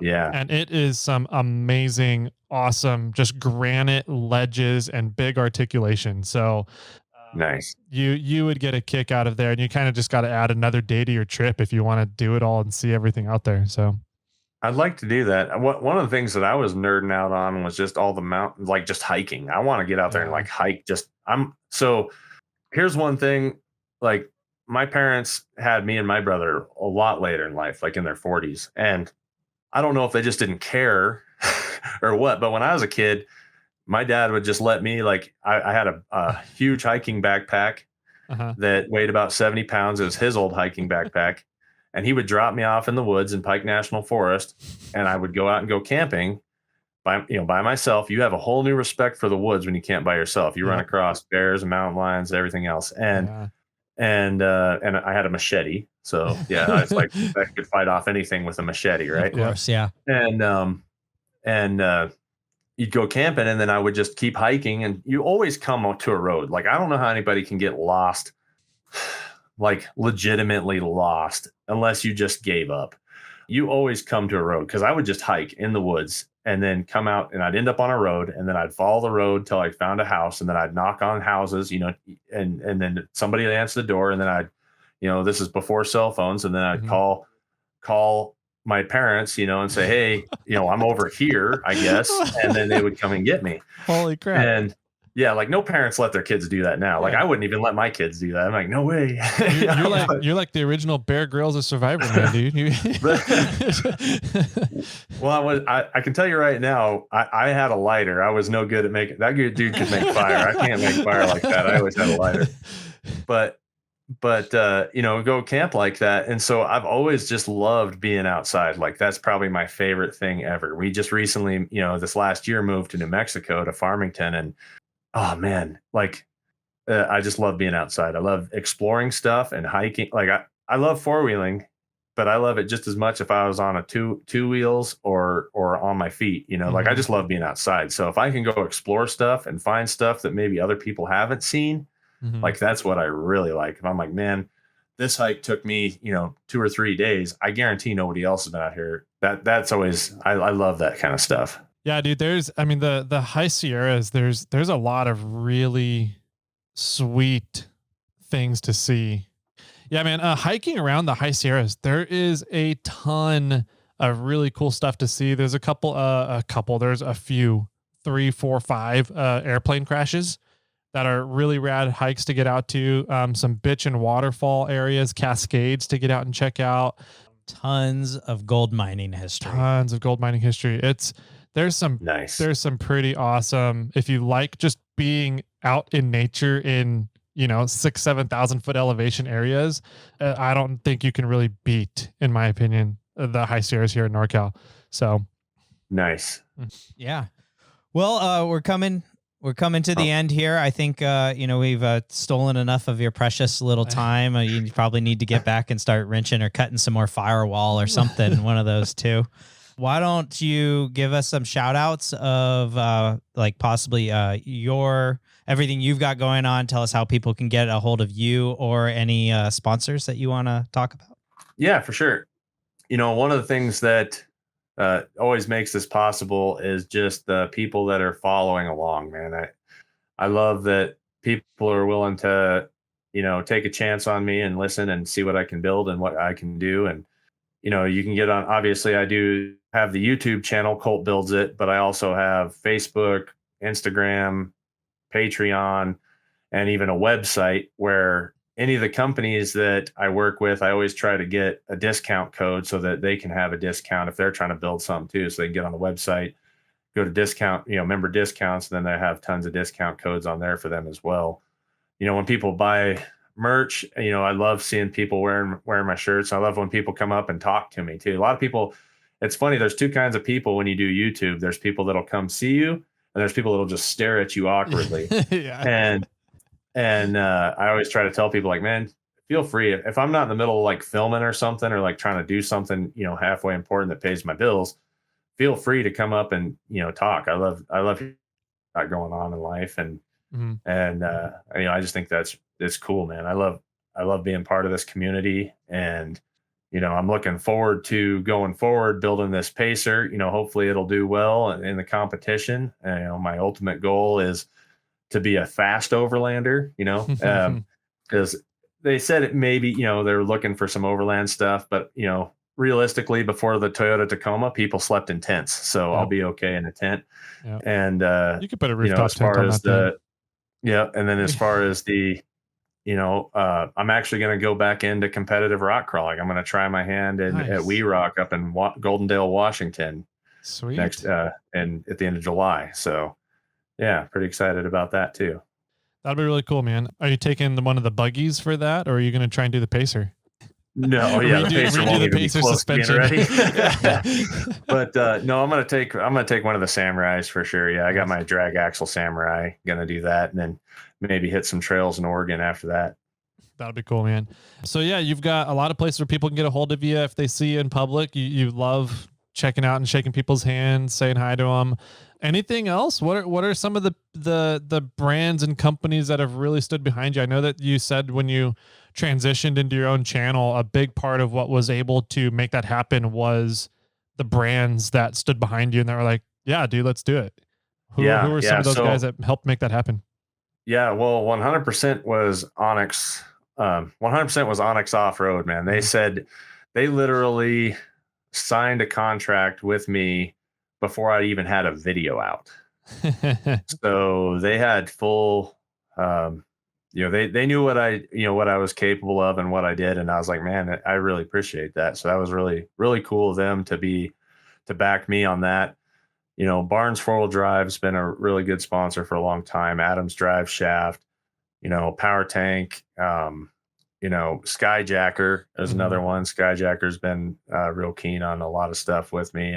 And it is some amazing, awesome, just granite ledges and big articulation. So nice. You would get a kick out of there, and you kind of just got to add another day to your trip if you want to do it all and see everything out there. So I'd like to do that. One of the things that I was nerding out on was just all the mountains, like just hiking. I want to get out there and like hike. So here's one thing, like my parents had me and my brother a lot later in life, like in their 40s. And I don't know if they just didn't care or what, but when I was a kid, my dad would just let me, like, I had a huge hiking backpack that weighed about 70 pounds. It was his old hiking backpack. And he would drop me off in the woods in Pike National Forest, and I would go out and go camping by myself. You have a whole new respect for the woods when you camp by yourself. You run across bears and mountain lions, everything else. And I had a machete. So yeah, it's like I could fight off anything with a machete, right? Of course, yeah. And you'd go camping, and then I would just keep hiking, and you always come up to a road. Like, I don't know how anybody can get lost, like legitimately lost, unless you just gave up. You always come to a road, because I would just hike in the woods and then come out, and I'd end up on a road, and then I'd follow the road till I found a house, and then I'd knock on houses, and then somebody would answer the door, and then I'd, this is before cell phones, and then I'd call my parents, and say, hey, I'm over here, I guess. And then they would come and get me. Holy crap. And yeah, like no parents let their kids do that now. Like I wouldn't even let my kids do that. I'm like, no way. You're like the original Bear Grylls of Survivor, man, dude. Well, I can tell you right now, I had a lighter. I was no good at making that. Good dude could make fire. I can't make fire like that. I always had a lighter. But go camp like that. And so I've always just loved being outside. Like that's probably my favorite thing ever. We just recently, this last year moved to New Mexico, to Farmington, and oh man, like I just love being outside. I love exploring stuff and hiking. Like I love four-wheeling, but I love it just as much if I was on a two wheels or on my feet, you know, like I just love being outside. So if I can go explore stuff and find stuff that maybe other people haven't seen, like that's what I really like. If I'm like, man, this hike took me, you know, 2 or 3 days, I guarantee nobody else has been out here. That's always, I love that kind of stuff. Yeah, dude, I mean, the high Sierras, there's a lot of really sweet things to see. Yeah, man, hiking around the high Sierras, there is a ton of really cool stuff to see. There's there's a few, 3, 4, 5 airplane crashes that are really rad hikes to get out to. Some bitch and waterfall areas, cascades to get out and check out. Tons of gold mining history. There's some pretty awesome, if you like just being out in nature in, you know, 6,000-7,000 foot elevation areas. I don't think you can really beat, in my opinion, the high Sierras here in NorCal. So nice. Yeah. Well, we're coming to the end here. I think, you know, we've stolen enough of your precious little time. You probably need to get back and start wrenching or cutting some more firewall or something. One of those two. Why don't you give us some shout outs of like possibly everything you've got going on? Tell us how people can get a hold of you or any sponsors that you want to talk about. Yeah, for sure. You know, one of the things that always makes this possible is just the people that are following along, man. I love that people are willing to, you know, take a chance on me and listen and see what I can build and what I can do. And, you know, you can get on, obviously I do have the YouTube channel, Colt Builds It, but I also have Facebook, Instagram, Patreon, and even a website where any of the companies that I work with, I always try to get a discount code so that they can have a discount if they're trying to build something too. So they can get on the website, go to discount, you know, member discounts, and then they have tons of discount codes on there for them as well. You know, when people buy merch, you know, I love seeing people wearing my shirts. I love when people come up and talk to me too. A lot of people, it's funny, there's two kinds of people when you do YouTube. There's people that'll come see you, and there's people that'll just stare at you awkwardly. Yeah. And I always try to tell people, like, man, feel free. If I'm not in the middle of like filming or something, or like trying to do something, you know, halfway important that pays my bills, feel free to come up and, you know, talk. I love that going on in life. And, you know, I just think it's cool, man. I love being part of this community. And, you know, I'm looking forward to going forward, building this Pacer. You know, hopefully it'll do well in the competition. And, you know, my ultimate goal is to be a fast overlander, you know, because they said it maybe, you know, they're looking for some overland stuff, but, you know, realistically, before the Toyota Tacoma, people slept in tents. So I'll be okay in a tent. And you could put a rooftop tent on that thing. And then as far as the, you know, I'm actually going to go back into competitive rock crawling. I'm going to try my hand at We Rock up in Goldendale, Washington. Sweet. Next and at the end of July. So yeah, pretty excited about that too. That'll be really cool, man. Are you taking one of the buggies for that, or are you going to try and do the Pacer? No, yeah, the Pacer won't even be close suspension. to being ready. But no, I'm gonna take one of the Samurais for sure. Yeah, I got my drag axle Samurai. Gonna do that, and then maybe hit some trails in Oregon after that. That'll be cool, man. So yeah, you've got a lot of places where people can get a hold of you if they see you in public. You love checking out and shaking people's hands, saying hi to them. Anything else? What are some of the brands and companies that have really stood behind you? I know that you said when you transitioned into your own channel, a big part of what was able to make that happen was the brands that stood behind you and that were like, yeah, dude, let's do it. Who are some of those guys that helped make that happen? Yeah, well, 100% was OnX. 100% was OnX Off-road, man. They said they literally signed a contract with me before I even had a video out. So they had full, you know, they knew what I was capable of and what I did. And I was like, man, I really appreciate that. So that was really, really cool of them to back me on that. You know, Barnes 4-wheel drive's been a really good sponsor for a long time. Adams Drive Shaft, you know, Power Tank, you know, Skyjacker is another one. Skyjacker's been real keen on a lot of stuff with me.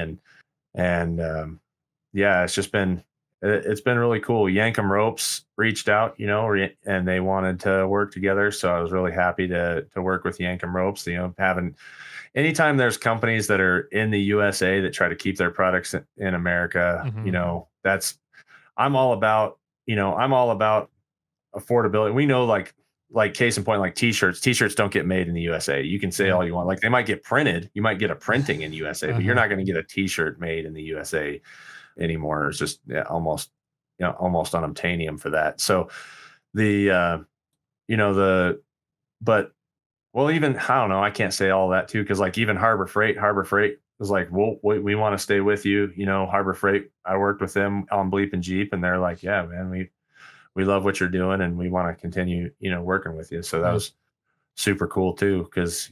And yeah, it's just been it's been really cool. Yankum Ropes reached out, and they wanted to work together. So I was really happy to work with Yankum Ropes. Anytime there's companies that are in the USA that try to keep their products in America, I'm all about affordability. We know, like case in point, like t-shirts don't get made in the USA. You can say all you want, like they might get printed, you might get a printing in USA, but you're not going to get a t-shirt made in the USA anymore. It's just almost unobtainium for that. So even, I don't know, I can't say all that too, because like even Harbor Freight was like, well, we want to stay with you. Harbor Freight, I worked with them on BleepinJeep, and they're like, yeah, man, we love what you're doing, and we want to continue, working with you. So that was super cool too, because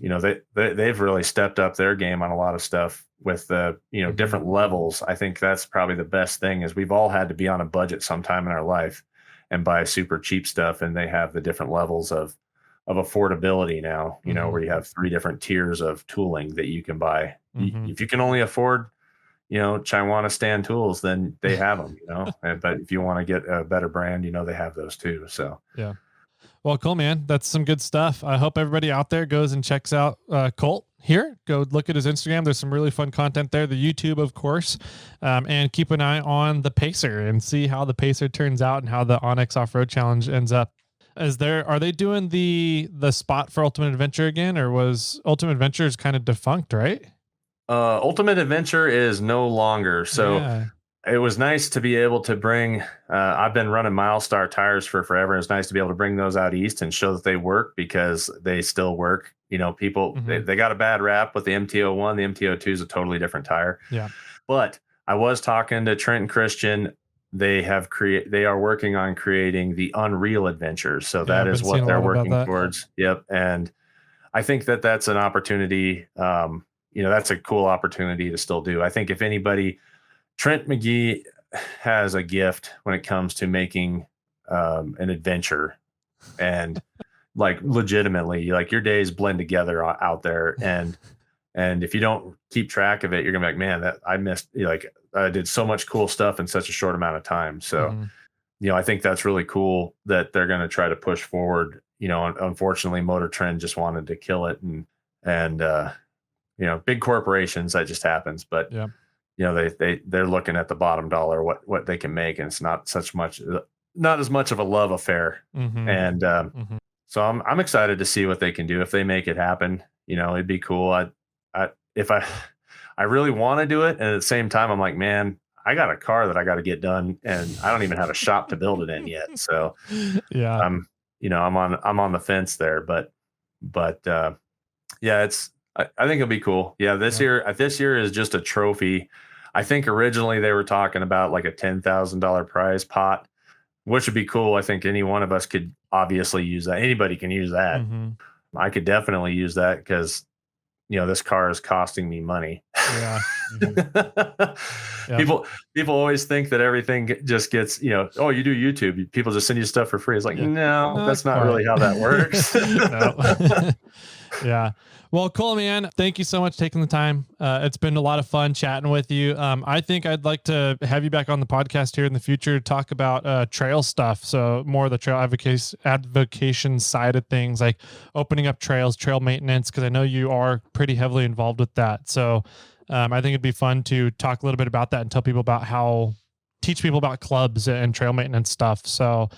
they've really stepped up their game on a lot of stuff with the different levels. I think that's probably the best thing, is we've all had to be on a budget sometime in our life and buy super cheap stuff, and they have the different levels of affordability now, where you have 3 different tiers of tooling that you can buy. If you can only afford China stand tools, then they have them, but if you want to get a better brand, they have those too. So yeah. Well, cool, man. That's some good stuff. I hope everybody out there goes and checks out Colt here. Go look at his Instagram. There's some really fun content there. The YouTube, of course, and keep an eye on the Pacer and see how the Pacer turns out and how the OnX Off-road Challenge ends up. Are they doing the spot for Ultimate Adventure again, or was Ultimate Adventure is kind of defunct, right? Ultimate Adventure is no longer. So It was nice to be able to bring, I've been running Milestar tires for forever. It's nice to be able to bring those out east and show that they work, because they still work. People, they got a bad rap with the MT-01. The MT-02 is a totally different tire. Yeah. But I was talking to Trent and Christian. They are working on creating the Unreal Adventures. So that is what they're working towards. Yep. And I think that that's an opportunity. That's a cool opportunity to still do. I think if anybody, Trent McGee has a gift when it comes to making an adventure, and like legitimately, like your days blend together out there. And if you don't keep track of it, you're gonna be like, man, that I missed, I did so much cool stuff in such a short amount of time. So, I think that's really cool that they're going to try to push forward. Unfortunately, Motor Trend just wanted to kill it, and big corporations, that just happens. But they're looking at the bottom dollar, what they can make, and it's not as much of a love affair. And so I'm excited to see what they can do if they make it happen. It'd be cool. I really want to do it, and at the same time, I'm like, man, I got a car that I got to get done, and I don't even have a shop to build it in yet. So, I'm on the fence there, but I think it'll be cool. Yeah, this year is just a trophy. I think originally they were talking about like a $10,000 prize pot, which would be cool. I think any one of us could obviously use that. Anybody can use that. I could definitely use that, because this car is costing me money. Yeah. People always think that everything just gets, oh, you do YouTube, people just send you stuff for free. It's like, no, that's not really how that works. Yeah. Well, cool, man. Thank you so much for taking the time. It's been a lot of fun chatting with you. I think I'd like to have you back on the podcast here in the future to talk about trail stuff. So more of the trail advocation side of things, like opening up trails, trail maintenance, because I know you are pretty heavily involved with that. So I think it'd be fun to talk a little bit about that and teach people about clubs and trail maintenance stuff. So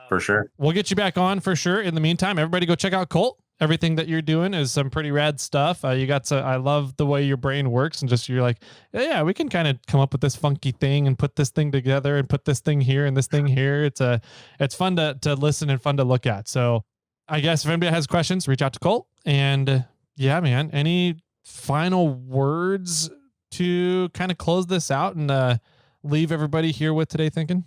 for sure, we'll get you back on for sure. In the meantime, everybody go check out Colt. Everything that you're doing is some pretty rad stuff. I love the way your brain works, and just, you're like, yeah, we can kind of come up with this funky thing and put this thing together and put this thing here and this thing here. It's fun to listen and fun to look at. So I guess if anybody has questions, reach out to Colt. And yeah, man, any final words to kind of close this out and leave everybody here with today thinking?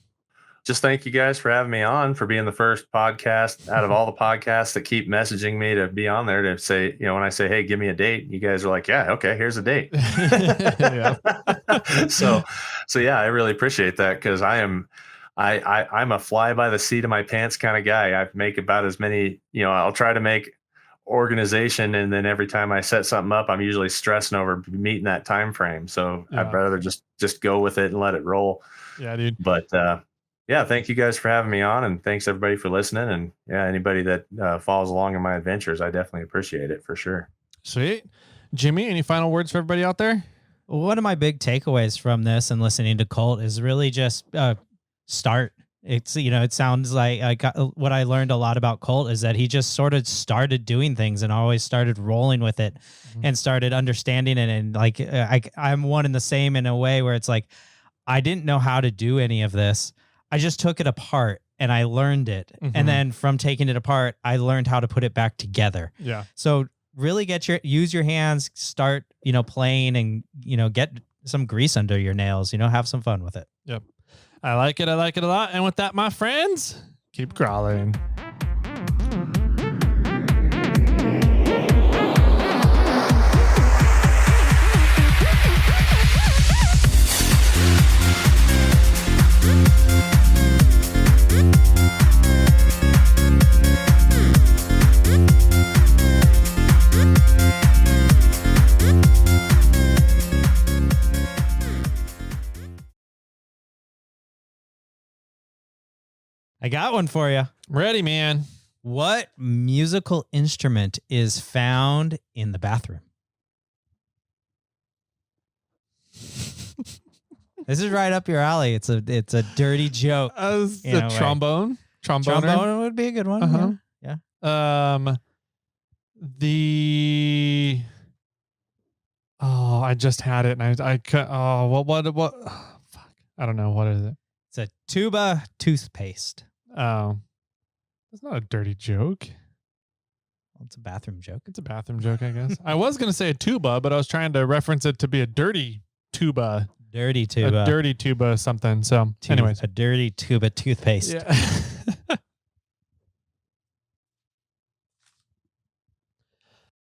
Just thank you guys for having me on, for being the first podcast out of all the podcasts that keep messaging me to be on there, to say, when I say, hey, give me a date, you guys are like, yeah, okay, here's a date. So yeah, I really appreciate that, because I'm a fly by the seat of my pants kind of guy. I make about as many, I'll try to make organization, and then every time I set something up, I'm usually stressing over meeting that time frame. So I'd rather just go with it and let it roll. Yeah, dude. But yeah, thank you guys for having me on, and thanks everybody for listening. And yeah, anybody that follows along in my adventures, I definitely appreciate it for sure. Sweet. Jimmy, any final words for everybody out there? One of my big takeaways from this and listening to Colt is really just start. It's, it sounds like what I learned a lot about Colt is that he just sort of started doing things and always started rolling with it and started understanding it. And like, I'm one and the same in a way where it's like, I didn't know how to do any of this. I just took it apart and I learned it. And then from taking it apart, I learned how to put it back together. Yeah. So really use your hands, start, playing and, get some grease under your nails, have some fun with it. Yep. I like it. I like it a lot. And with that, my friends, keep crawling. I got one for you. Ready, man. What musical instrument is found in the bathroom? This is right up your alley. It's a dirty joke. The trombone. Trombone would be a good one. Yeah. I just had it and I could. Oh, what? Oh, fuck. I don't know. What is it? It's a tuba toothpaste. Oh, that's not a dirty joke. Well, it's a bathroom joke. It's a bathroom joke, I guess. I was going to say a tuba, but I was trying to reference it to be a dirty tuba. Dirty tuba. A dirty tuba something. So anyways. A dirty tuba toothpaste. Yeah.